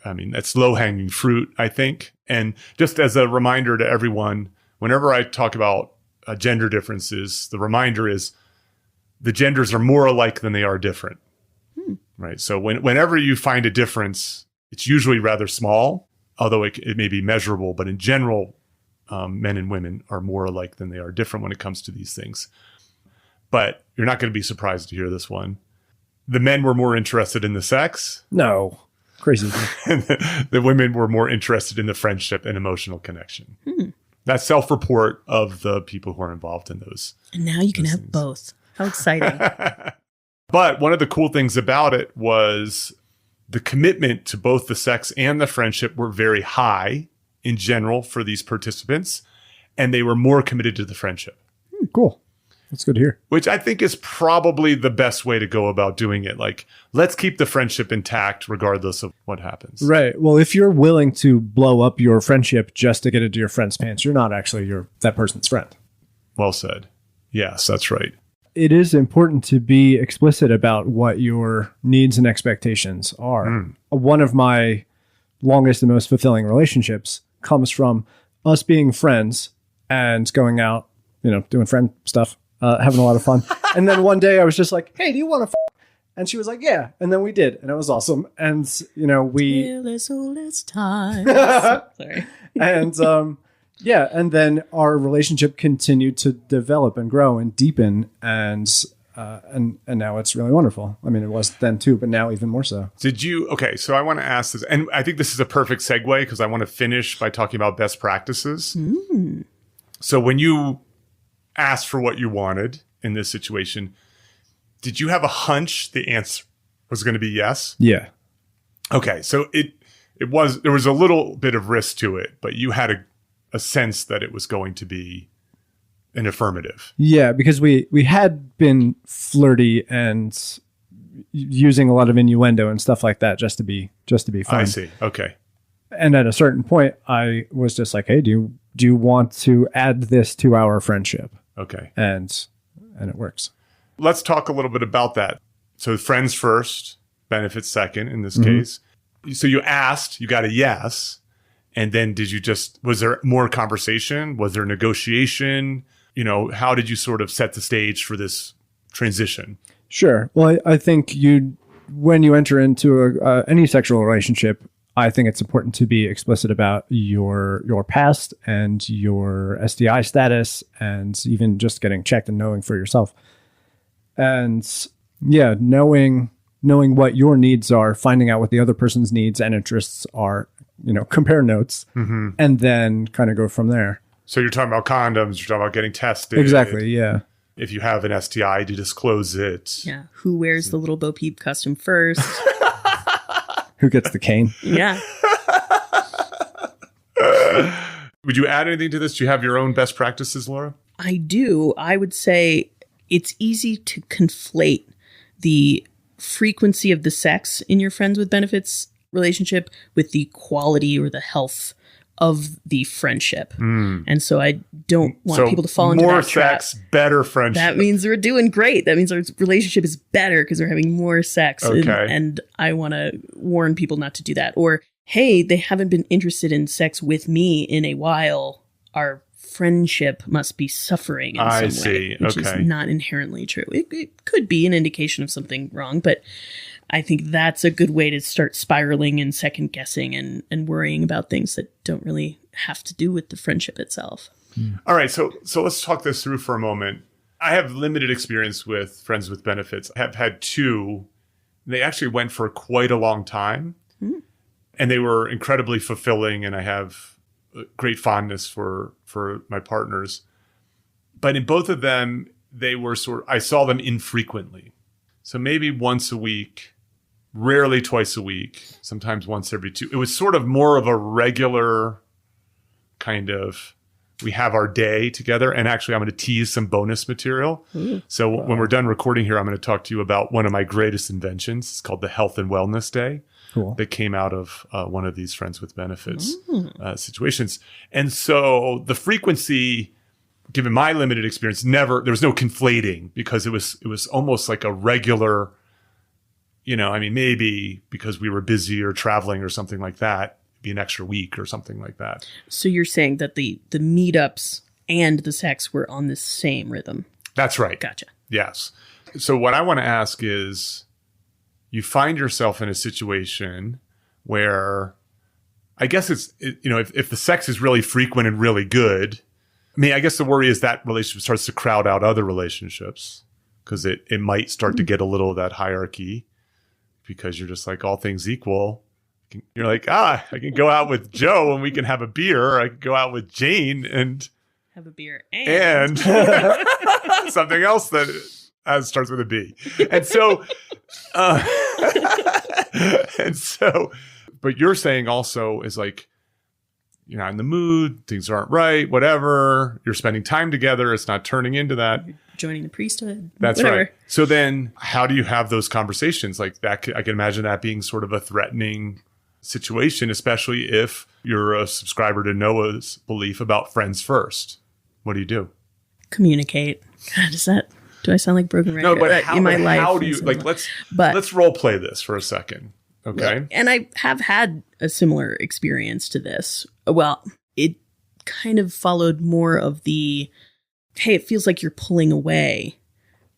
I mean, that's low-hanging fruit, I think. And just as a reminder to everyone, whenever I talk about gender differences, the reminder is the genders are more alike than they are different. Right? So whenever you find a difference, it's usually rather small, although it may be measurable. But in general, men and women are more alike than they are different when it comes to these things. But you're not going to be surprised to hear this one. The men were more interested in the sex. No. Crazy. And the women were more interested in the friendship and emotional connection. That self-report of the people who are involved in those. And now you can have things. both. How exciting. But one of the cool things about it was the commitment to both the sex and the friendship were very high in general for these participants, and they were more committed to the friendship. Cool. That's good to hear. Which I think is probably the best way to go about doing it. Like, let's keep the friendship intact regardless of what happens. Right. Well, if you're willing to blow up your friendship just to get into your friend's pants, you're not actually that person's friend. Well said. Yes, that's right. It is important to be explicit about what your needs and expectations are. One of my longest and most fulfilling relationships comes from us being friends and going out, doing friend stuff, having a lot of fun. And then one day I was just like, hey, do you want to And she was like, yeah. And then we did. And it was awesome. And, we... Till as old as time. Sorry. And, yeah. And then our relationship continued to develop and grow and deepen. And now it's really wonderful. I mean, it was then too, but now even more so. Okay, so I want to ask this, and I think this is a perfect segue because I want to finish by talking about best practices. So when you asked for what you wanted in this situation, did you have a hunch the answer was going to be yes? Yeah. Okay, so there was a little bit of risk to it, but you had a sense that it was going to be an affirmative. Yeah, because we had been flirty and using a lot of innuendo and stuff like that just to be fun. I see. Okay. And at a certain point, I was just like, "Hey, do you want to add this to our friendship?" Okay. And it works. Let's talk a little bit about that. So friends first, benefits second in this case. So you asked, you got a yes, and then was there more conversation? Was there negotiation? How did you sort of set the stage for this transition? Sure. Well, I think when you enter into any sexual relationship, I think it's important to be explicit about your past and your STI status and even just getting checked and knowing for yourself. And yeah, knowing what your needs are, finding out what the other person's needs and interests are, compare notes and then kind of go from there. So you're talking about condoms, you're talking about getting tested. Exactly, yeah. If you have an STI, to disclose it. Yeah. Who wears the little Bo Peep costume first? Who gets the cane? Yeah. Would you add anything to this? Do you have your own best practices, Laura? I do. I would say it's easy to conflate the frequency of the sex in your friends with benefits relationship with the quality or the health of the friendship. And so I don't want people to fall into that trap. More sex, better friendship. That means we're doing great. That means our relationship is better because we're having more sex. Okay. And I want to warn people not to do that. Or, hey, they haven't been interested in sex with me in a while. Our friendship must be suffering in some way, which is not inherently true. It could be an indication of something wrong, but I think that's a good way to start spiraling and second guessing and worrying about things that don't really have to do with the friendship itself. All right. So let's talk this through for a moment. I have limited experience with friends with benefits. I have had two. They actually went for quite a long time and they were incredibly fulfilling. And I have great fondness for my partners. But in both of them, I saw them infrequently. So maybe once a week, rarely twice a week, sometimes once every two. It was sort of more of a regular kind of, we have our day together. And actually, I'm going to tease some bonus material. So when we're done recording here, I'm going to talk to you about one of my greatest inventions. It's called the Health and Wellness Day. Cool. That came out of one of these friends with benefits situations. And so the frequency, given my limited experience, there was no conflating because it was almost like a regular, maybe because we were busy or traveling or something like that, be an extra week or something like that. So you're saying that the meetups and the sex were on the same rhythm. That's right. Gotcha. Yes. So what I want to ask is, you find yourself in a situation where I guess if the sex is really frequent and really good, I guess the worry is that relationship starts to crowd out other relationships because it might start to get a little of that hierarchy because you're just like, all things equal, You're like, I can go out with Joe and we can have a beer, or I can go out with Jane and have a beer and something else that starts with a B. And so, but you're saying also is like, you're not in the mood, things aren't right, whatever. You're spending time together. It's not turning into that. You're joining the priesthood. That's whatever. right. So then how do you have those conversations? Like that, I can imagine that being sort of a threatening situation, especially if you're a subscriber to Noah's belief about friends first. What do you do? Communicate. God, do I sound like broken record? No, but in my life? How do you, like, let's role play this for a second. Okay. And I have had a similar experience to this. Well, it kind of followed more of the, hey, it feels like you're pulling away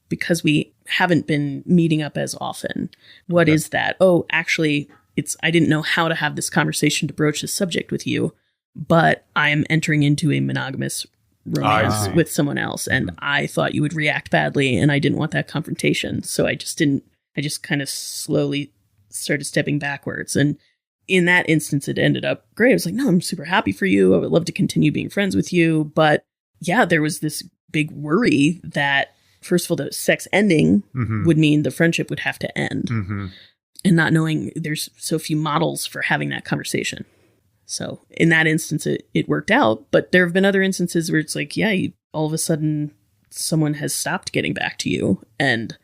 because we haven't been meeting up as often. What is that? Oh, actually, I didn't know how to have this conversation to broach this subject with you, but I am entering into a monogamous romance with someone else. And I thought you would react badly and I didn't want that confrontation. So I just kind of slowly started stepping backwards. And in that instance, it ended up great. I was like, no, I'm super happy for you. I would love to continue being friends with you. But yeah, there was this big worry that, first of all, the sex ending would mean the friendship would have to end. And not knowing there's so few models for having that conversation. So in that instance, it worked out. But there have been other instances where it's like, yeah, all of a sudden someone has stopped getting back to you. And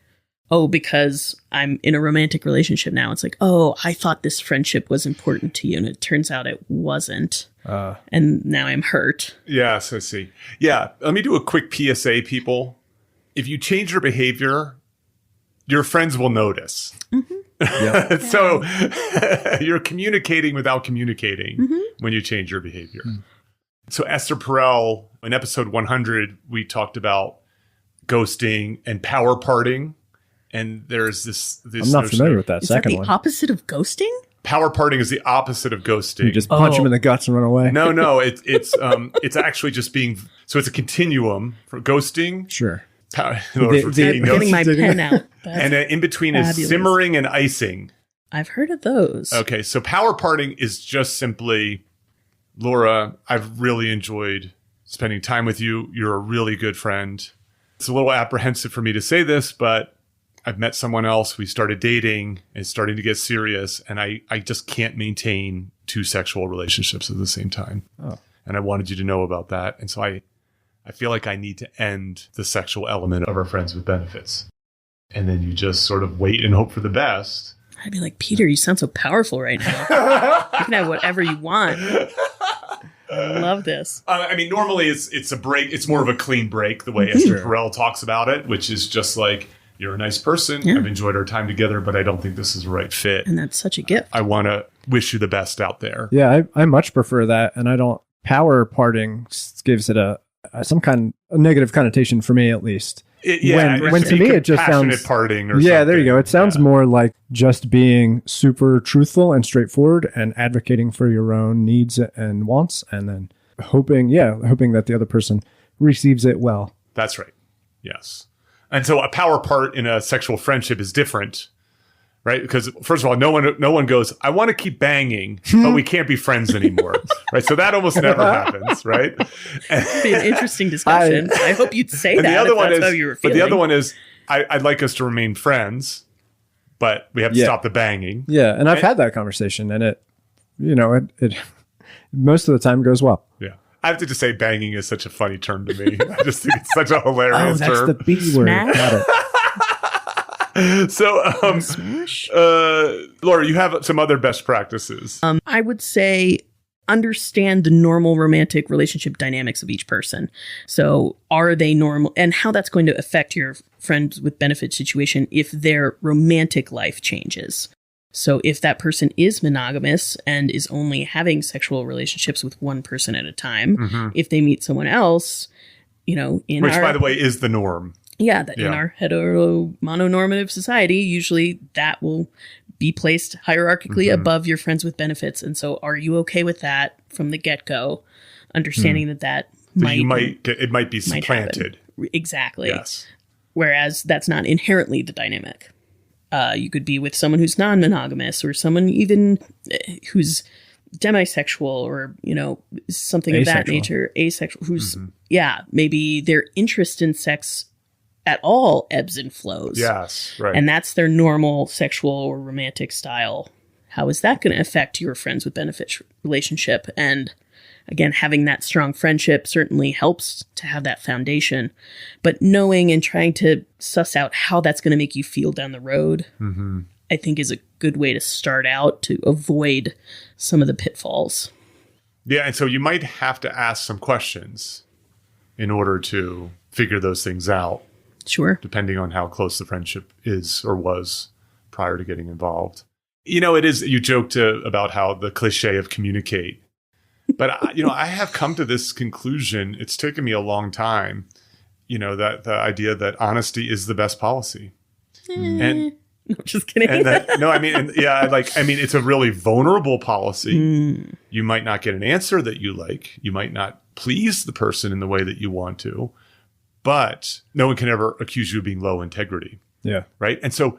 because I'm in a romantic relationship now, it's like, I thought this friendship was important to you. And it turns out it wasn't. And now I'm hurt. Yes, I see. Yeah. Let me do a quick PSA, people. If you change your behavior, your friends will notice. Yeah. So you're communicating without communicating when you change your behavior. So Esther Perel, in episode 100, we talked about ghosting and power parting. And there's this I'm not familiar with that second one. Is that the opposite of ghosting? Power parting is the opposite of ghosting. You just punch them in the guts and run away. No, it's actually just being, so it's a continuum for ghosting. Sure. Getting my pen out. And in between is simmering and icing. I've heard of those. Okay, so power parting is just simply, Laura, I've really enjoyed spending time with you. You're a really good friend. It's a little apprehensive for me to say this, but I've met someone else. We started dating. It's starting to get serious. And I just can't maintain 2 sexual relationships at the same time. And I wanted you to know about that. And so I feel like I need to end the sexual element of our friends with benefits. And then you just sort of wait and hope for the best. I'd be like, Peter, you sound so powerful right now. You can have whatever you want. I love this. I mean, normally it's a break. It's more of a clean break, the way Esther Perel talks about it, which is just like, you're a nice person. Yeah. I've enjoyed our time together, but I don't think this is the right fit. And that's such a gift. I want to wish you the best out there. Yeah, I much prefer that. And I don't, power parting gives it a negative connotation for me, at least. When to me it just sounds parting or something. There you go. It sounds more like just being super truthful and straightforward and advocating for your own needs and wants, and then hoping that the other person receives it well. That's right. Yes. And so a power part in a sexual friendship is different, right? Because first of all, no one goes, I want to keep banging, but we can't be friends anymore, right? So that almost never happens, right? It'd be an interesting discussion. I hope you'd say that. The other one is, how you were feeling. But the other one is, I'd like us to remain friends, but we have to stop the banging. Yeah, and I've had that conversation, and it most of the time goes well. Yeah. I have to just say banging is such a funny term to me. I just think it's such a hilarious term. That's the B word. Got it. So, Laura, you have some other best practices. I would say understand the normal romantic relationship dynamics of each person. So are they normal, and how that's going to affect your friends with benefit situation if their romantic life changes. So if that person is monogamous and is only having sexual relationships with one person at a time, if they meet someone else, which by the way is the norm. Yeah, in our hetero mononormative society, usually that will be placed hierarchically above your friends with benefits. And so are you okay with that from the get-go, understanding that it might be supplanted. Exactly. Yes. Whereas that's not inherently the dynamic. You could be with someone who's non-monogamous or someone even who's demisexual or, something of that nature, asexual, who's, maybe their interest in sex at all ebbs and flows. Yes, right. And that's their normal sexual or romantic style. How is that going to affect your friends with benefits relationship? And again, having that strong friendship certainly helps to have that foundation. But knowing and trying to suss out how that's going to make you feel down the road, I think is a good way to start out to avoid some of the pitfalls. Yeah, and so you might have to ask some questions in order to figure those things out. Sure. Depending on how close the friendship is or was prior to getting involved. It is, you joked about how the cliche of communicate. But, I have come to this conclusion. It's taken me a long time, that the idea that honesty is the best policy. And no, just kidding. And it's a really vulnerable policy. You might not get an answer that you like. You might not please the person in the way that you want to. But no one can ever accuse you of being low integrity. Yeah. Right? And so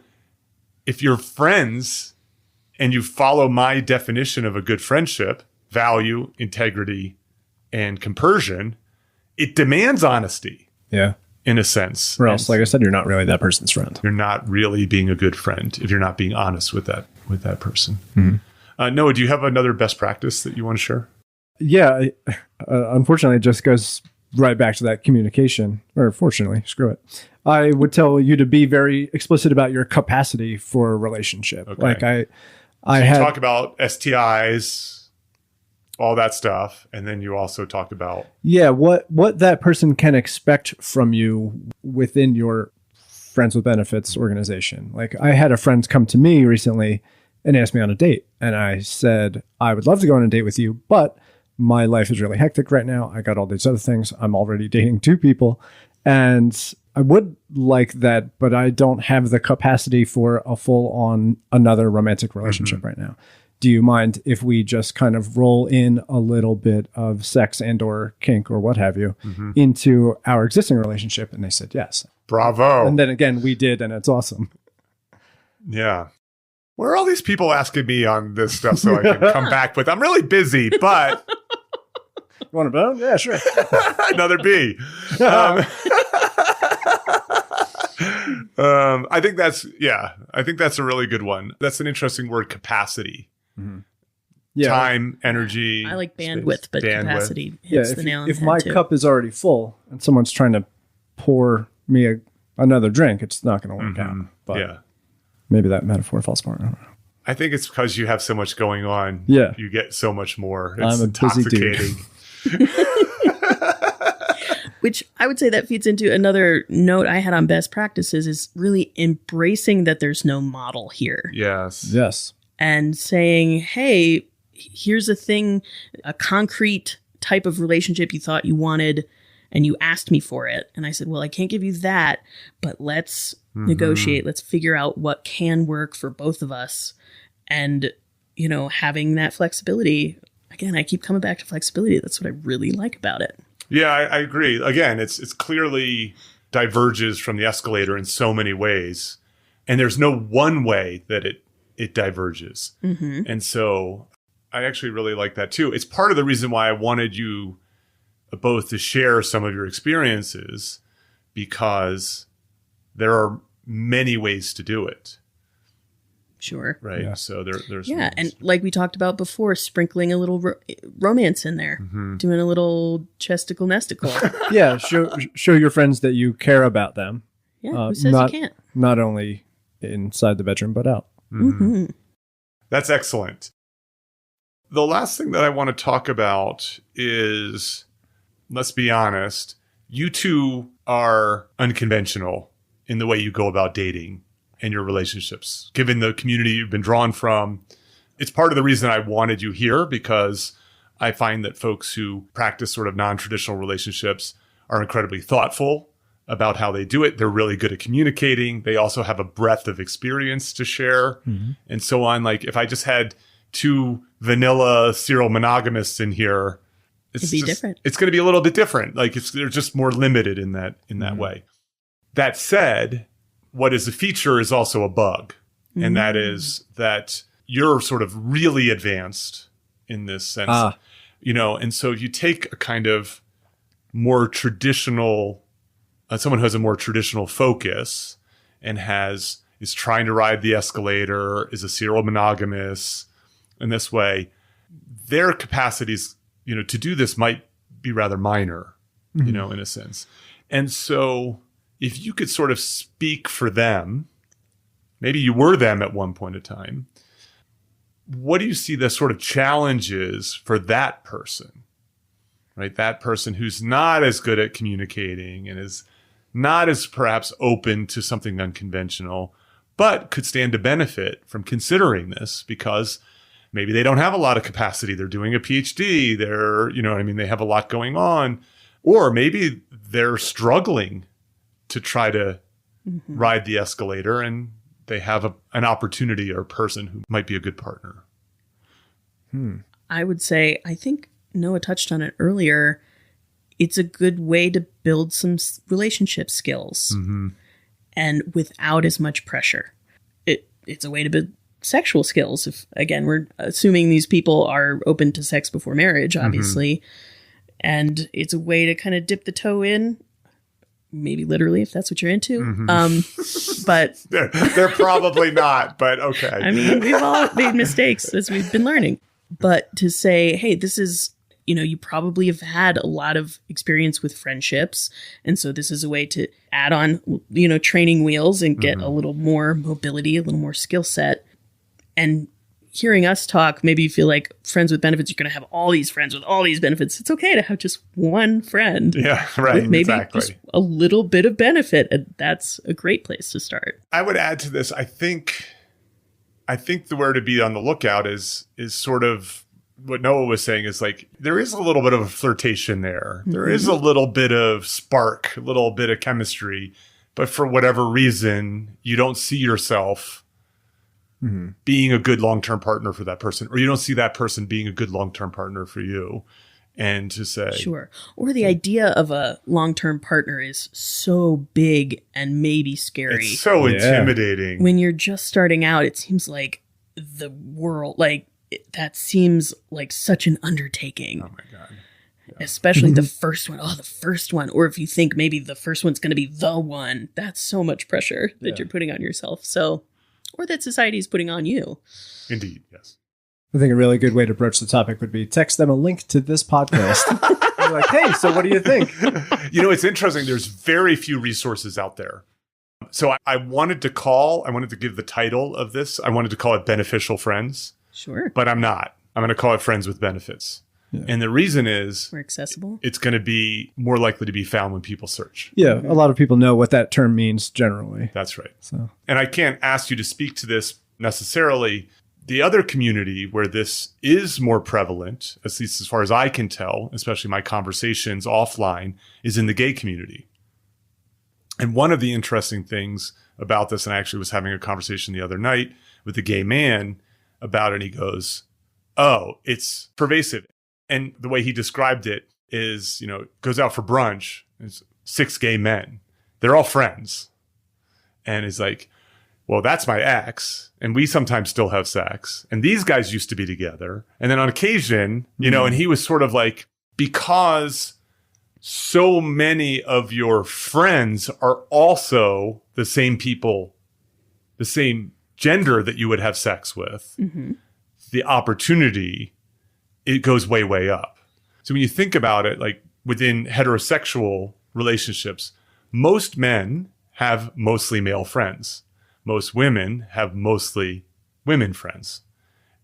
if you're friends and you follow my definition of a good friendship, value, integrity, and compersion, it demands honesty. Yeah. In a sense. Or else, like I said, you're not really that person's friend. You're not really being a good friend if you're not being honest with that person. Mm-hmm. Noah, do you have another best practice that you want to share? Yeah. Unfortunately, it just goes right back to that communication, or fortunately, screw it. I would tell you to be very explicit about your capacity for a relationship. Okay. Like I talk about STIs, all that stuff, and then you also talk about what that person can expect from you within your Friends with Benefits organization. Like I had a friend come to me recently and asked me on a date, and I said I would love to go on a date with you, but my life is really hectic right now. I got all these other things. I'm already dating 2 people, and I would like that, but I don't have the capacity for a full-on another romantic relationship right now. Do you mind if we just kind of roll in a little bit of sex and or kink or what have you into our existing relationship? And they said yes. Bravo. And then again, we did, and it's awesome. Yeah. Where are all these people asking me on this stuff so I can come back with? I'm really busy, but... You want a bone? Yeah, sure. Another B. I think that's a really good one. That's an interesting word, capacity. Yeah. Time, energy. I like bandwidth, space, but capacity hits the nail on the head. If my cup is already full and someone's trying to pour me another drink, it's not going to work out. But maybe that metaphor falls apart. I don't know. I think it's because you have so much going on. Yeah. You get so much more. It's I'm a intoxicating. Busy dude. Which I would say that feeds into another note I had on best practices is really embracing that there's no model here. Yes. And saying, hey, here's a thing, a concrete type of relationship you thought you wanted, and you asked me for it. And I said, well, I can't give you that, but let's negotiate. Let's figure out what can work for both of us. And, having that flexibility. Again, I keep coming back to flexibility. That's what I really like about it. Yeah, I agree. Again, it's clearly diverges from the escalator in so many ways. And there's no one way that it diverges. And so I actually really like that too. It's part of the reason why I wanted you both to share some of your experiences, because there are many ways to do it. Sure. Right. Yeah. So there's and like we talked about before, sprinkling a little romance in there, doing a little chesticle nesticle. Yeah. Show your friends that you care about them. Yeah. Who says you can't? Not only inside the bedroom, but out. That's excellent. The last thing that I want to talk about is, let's be honest, you two are unconventional in the way you go about dating and your relationships. Given the community you've been drawn from, it's part of the reason I wanted you here, because I find that folks who practice sort of non-traditional relationships are incredibly thoughtful about how they do it. They're really good at communicating. They also have a breadth of experience to share and so on. Like if I just had 2 vanilla serial monogamists in here, it'd be different. It's going to be a little bit different. Like they're just more limited in that way. That said, what is a feature is also a bug. And that is that you're sort of really advanced in this sense, and so you take a kind of more traditional, someone who has a more traditional focus and is trying to ride the escalator, is a serial monogamous in this way, their capacities, to do this might be rather minor, in a sense. And so if you could sort of speak for them, maybe you were them at one point in time, what do you see the sort of challenges for that person, right? That person who's not as good at communicating and is not as perhaps open to something unconventional, but could stand to benefit from considering this because maybe they don't have a lot of capacity. They're doing a PhD. They have a lot going on. Or maybe they're struggling to try to ride the escalator and they have an opportunity or a person who might be a good partner. I would say, I think Noah touched on it earlier. It's a good way to build some relationship skills and without as much pressure. It's a way to build sexual skills. If, again, we're assuming these people are open to sex before marriage, obviously. And it's a way to kind of dip the toe in, maybe literally, if that's what you're into. But they're probably not, but okay. I mean, we've all made mistakes as we've been learning. But to say, hey, this is, you probably have had a lot of experience with friendships. And so this is a way to add on, training wheels and get a little more mobility, a little more skill set. And hearing us talk, maybe you feel like friends with benefits, you're going to have all these friends with all these benefits. It's okay to have just one friend. Yeah, right. With maybe exactly. just a little bit of benefit. And that's a great place to start. I would add to this, I think the word to be on the lookout is sort of what Noah was saying is like, there is a little bit of a flirtation there. There is a little bit of spark, a little bit of chemistry, but for whatever reason, you don't see yourself being a good long-term partner for that person, or you don't see that person being a good long-term partner for you. And to say, sure. Or the idea of a long-term partner is so big and maybe scary. It's so intimidating. When you're just starting out, it seems like the world, that seems like such an undertaking. Oh my God. Yeah. Especially the first one. Oh, the first one. Or if you think maybe the first one's going to be the one, that's so much pressure that you're putting on yourself. So, or that society is putting on you. Indeed, yes. I think a really good way to approach the topic would be text them a link to this podcast. You're like, hey, so what do you think? It's interesting. There's very few resources out there. So I wanted to give the title of this. I wanted to call it Beneficial Friends. Sure. But I'm not. I'm going to call it Friends with Benefits. Yeah. And the reason is more accessible. It's going to be more likely to be found when people search. Yeah, a lot of people know what that term means generally. That's right. So, and I can't ask you to speak to this necessarily. The other community where this is more prevalent, at least as far as I can tell, especially my conversations offline, is in the gay community. And one of the interesting things about this, and I actually was having a conversation the other night with a gay man about it, and he goes, oh, it's pervasive. And the way he described it is, goes out for brunch. It's 6 gay men. They're all friends. And he's like, well, that's my ex. And we sometimes still have sex. And these guys used to be together. And then on occasion, and he was sort of like, because so many of your friends are also the same people, the same gender that you would have sex with, the opportunity, it goes way, way up. So when you think about it, like within heterosexual relationships, most men have mostly male friends. Most women have mostly women friends.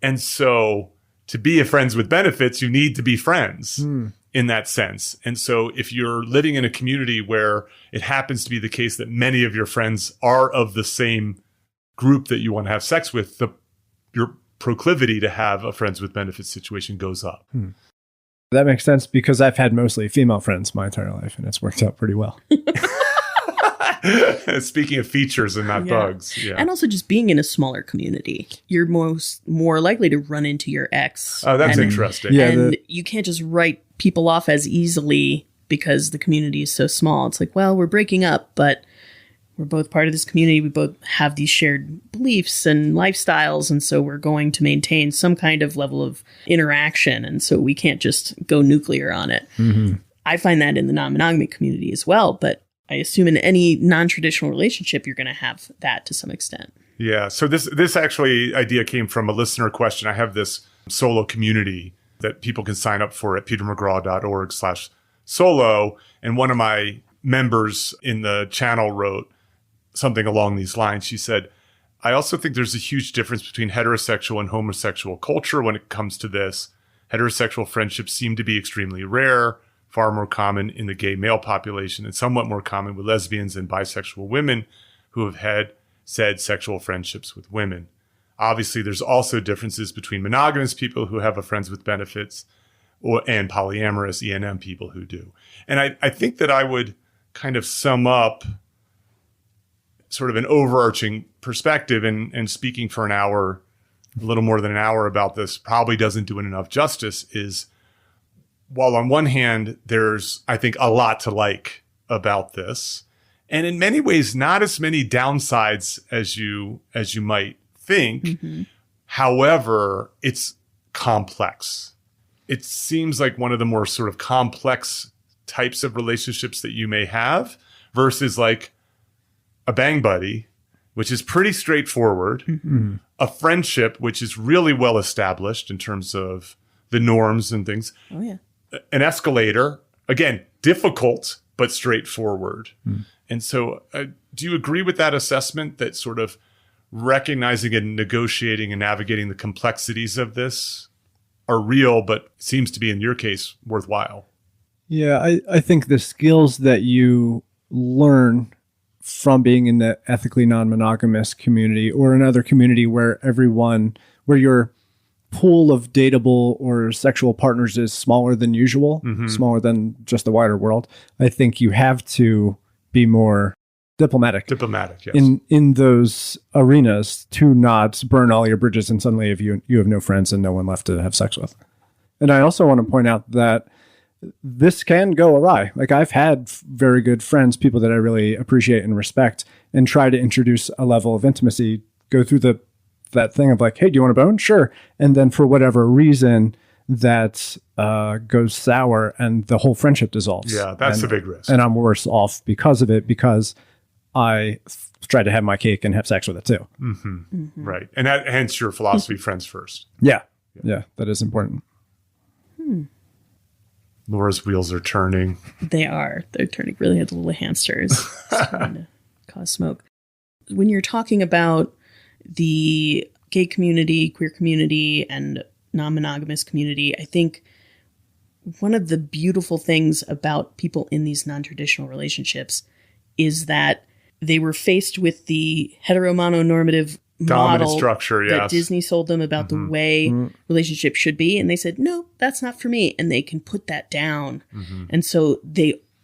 And so to be a friends with benefits, you need to be friends in that sense. And so if you're living in a community where it happens to be the case that many of your friends are of the same group that you want to have sex with, your proclivity to have a friends with benefits situation goes up. That makes sense because I've had mostly female friends my entire life and it's worked out pretty well. Speaking of features and not bugs. Yeah. And also just being in a smaller community, you're more likely to run into your ex. Oh, that's interesting. Yeah, and you can't just write people off as easily because the community is so small. It's like, well, we're breaking up, but we're both part of this community. We both have these shared beliefs and lifestyles. And so we're going to maintain some kind of level of interaction. And so we can't just go nuclear on it. Mm-hmm. I find that in the non-monogamy community as well. But I assume in any non-traditional relationship, you're going to have that to some extent. Yeah. So this actually idea came from a listener question. I have this solo community that people can sign up for at petermcgraw.org/solo. And one of my members in the channel wrote something along these lines. She said, I also think there's a huge difference between heterosexual and homosexual culture when it comes to this. Heterosexual friendships seem to be extremely rare, far more common in the gay male population, and somewhat more common with lesbians and bisexual women who have had said sexual friendships with women. Obviously, there's also differences between monogamous people who have a friends with benefits and polyamorous ENM people who do. And I think that I would kind of sum up sort of an overarching perspective, and speaking for an hour, a little more than an hour about this probably doesn't do it enough justice, is while on one hand, there's, I think, a lot to like about this, and in many ways, not as many downsides as you might think. Mm-hmm. However, it's complex. It seems like one of the more sort of complex types of relationships that you may have versus like a bang buddy, which is pretty straightforward, mm-hmm. a friendship, which is really well established in terms of the norms and things. Oh, yeah. An escalator, again, difficult, but straightforward. Mm. And so do you agree with that assessment that sort of recognizing and negotiating and navigating the complexities of this are real, but seems to be, in your case, worthwhile? Yeah, I think the skills that you learn from being in the ethically non-monogamous community or another community where your pool of dateable or sexual partners is smaller than usual, mm-hmm. smaller than just the wider world, I think you have to be more diplomatic. Diplomatic, yes. In those arenas to not burn all your bridges and suddenly you have no friends and no one left to have sex with. And I also want to point out that this can go awry. Like, I've had very good friends, people that I really appreciate and respect, and try to introduce a level of intimacy, go through that thing of like, hey, do you want a bone? Sure. And then for whatever reason that goes sour and the whole friendship dissolves. Yeah, that's a big risk. And I'm worse off because of it, because I tried to have my cake and have sex with it too. Mm-hmm. Mm-hmm. Right. And hence your philosophy, friends first. Yeah, that is important. Laura's wheels are turning. They are. They're turning really into little hamsters. Trying to cause smoke. When you're talking about the gay community, queer community, and non-monogamous community, I think one of the beautiful things about people in these non-traditional relationships is that they were faced with the heteromononormative dominant model structure, that Disney sold them about mm-hmm. the way mm-hmm. relationships should be. And they said, no, that's not for me. And they can put that down. Mm-hmm. And so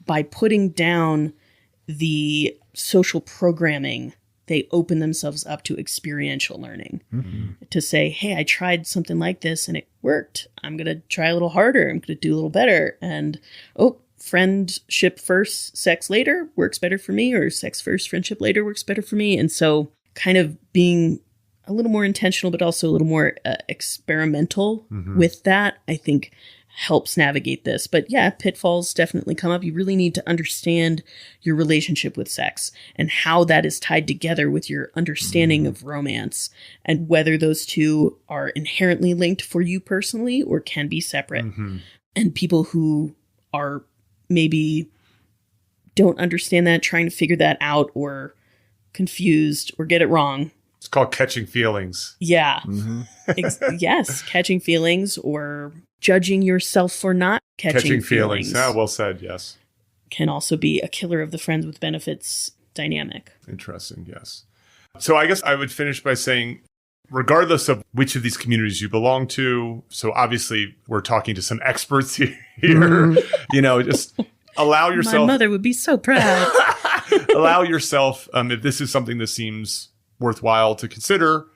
by putting down the social programming, they open themselves up to experiential learning, mm-hmm. to say, hey, I tried something like this and it worked. I'm going to try a little harder. I'm going to do a little better. And, friendship first, sex later works better for me, or sex first, friendship later works better for me. And so kind of being a little more intentional, but also a little more experimental mm-hmm. with that, I think helps navigate this. But yeah, pitfalls definitely come up. You really need to understand your relationship with sex and how that is tied together with your understanding mm-hmm. of romance, and whether those two are inherently linked for you personally or can be separate. Mm-hmm. And people who are maybe don't understand that, trying to figure that out, or confused or get it wrong. It's called catching feelings. Yeah. Mm-hmm. Yes. Catching feelings, or judging yourself for not catching feelings. Yeah, well said. Yes. Can also be a killer of the friends with benefits dynamic. Interesting. Yes. So I guess I would finish by saying, regardless of which of these communities you belong to, so obviously we're talking to some experts here, mm-hmm. Just allow yourself. My mother would be so proud. Allow yourself, if this is something that seems worthwhile to consider,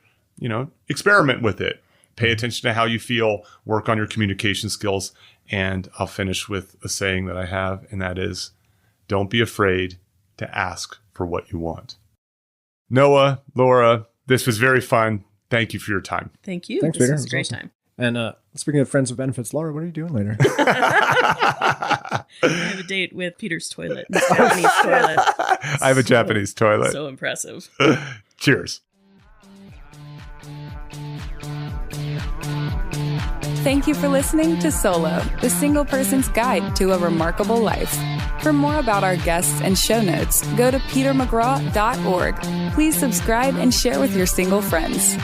experiment with it. Pay attention to how you feel, work on your communication skills. And I'll finish with a saying that I have, and that is, don't be afraid to ask for for what you want. Noah, Laura, this was very fun. Thank you for your time. Thank you. Thanks, this Peter. was a great time. And speaking of friends with benefits, Laura, what are you doing later? I have a date with Peter's toilet. Japanese toilet. I have a Japanese toilet. So impressive. Cheers. Thank you for listening to Solo, the single person's guide to a remarkable life. For more about our guests and show notes, go to petermcgraw.org. Please subscribe and share with your single friends.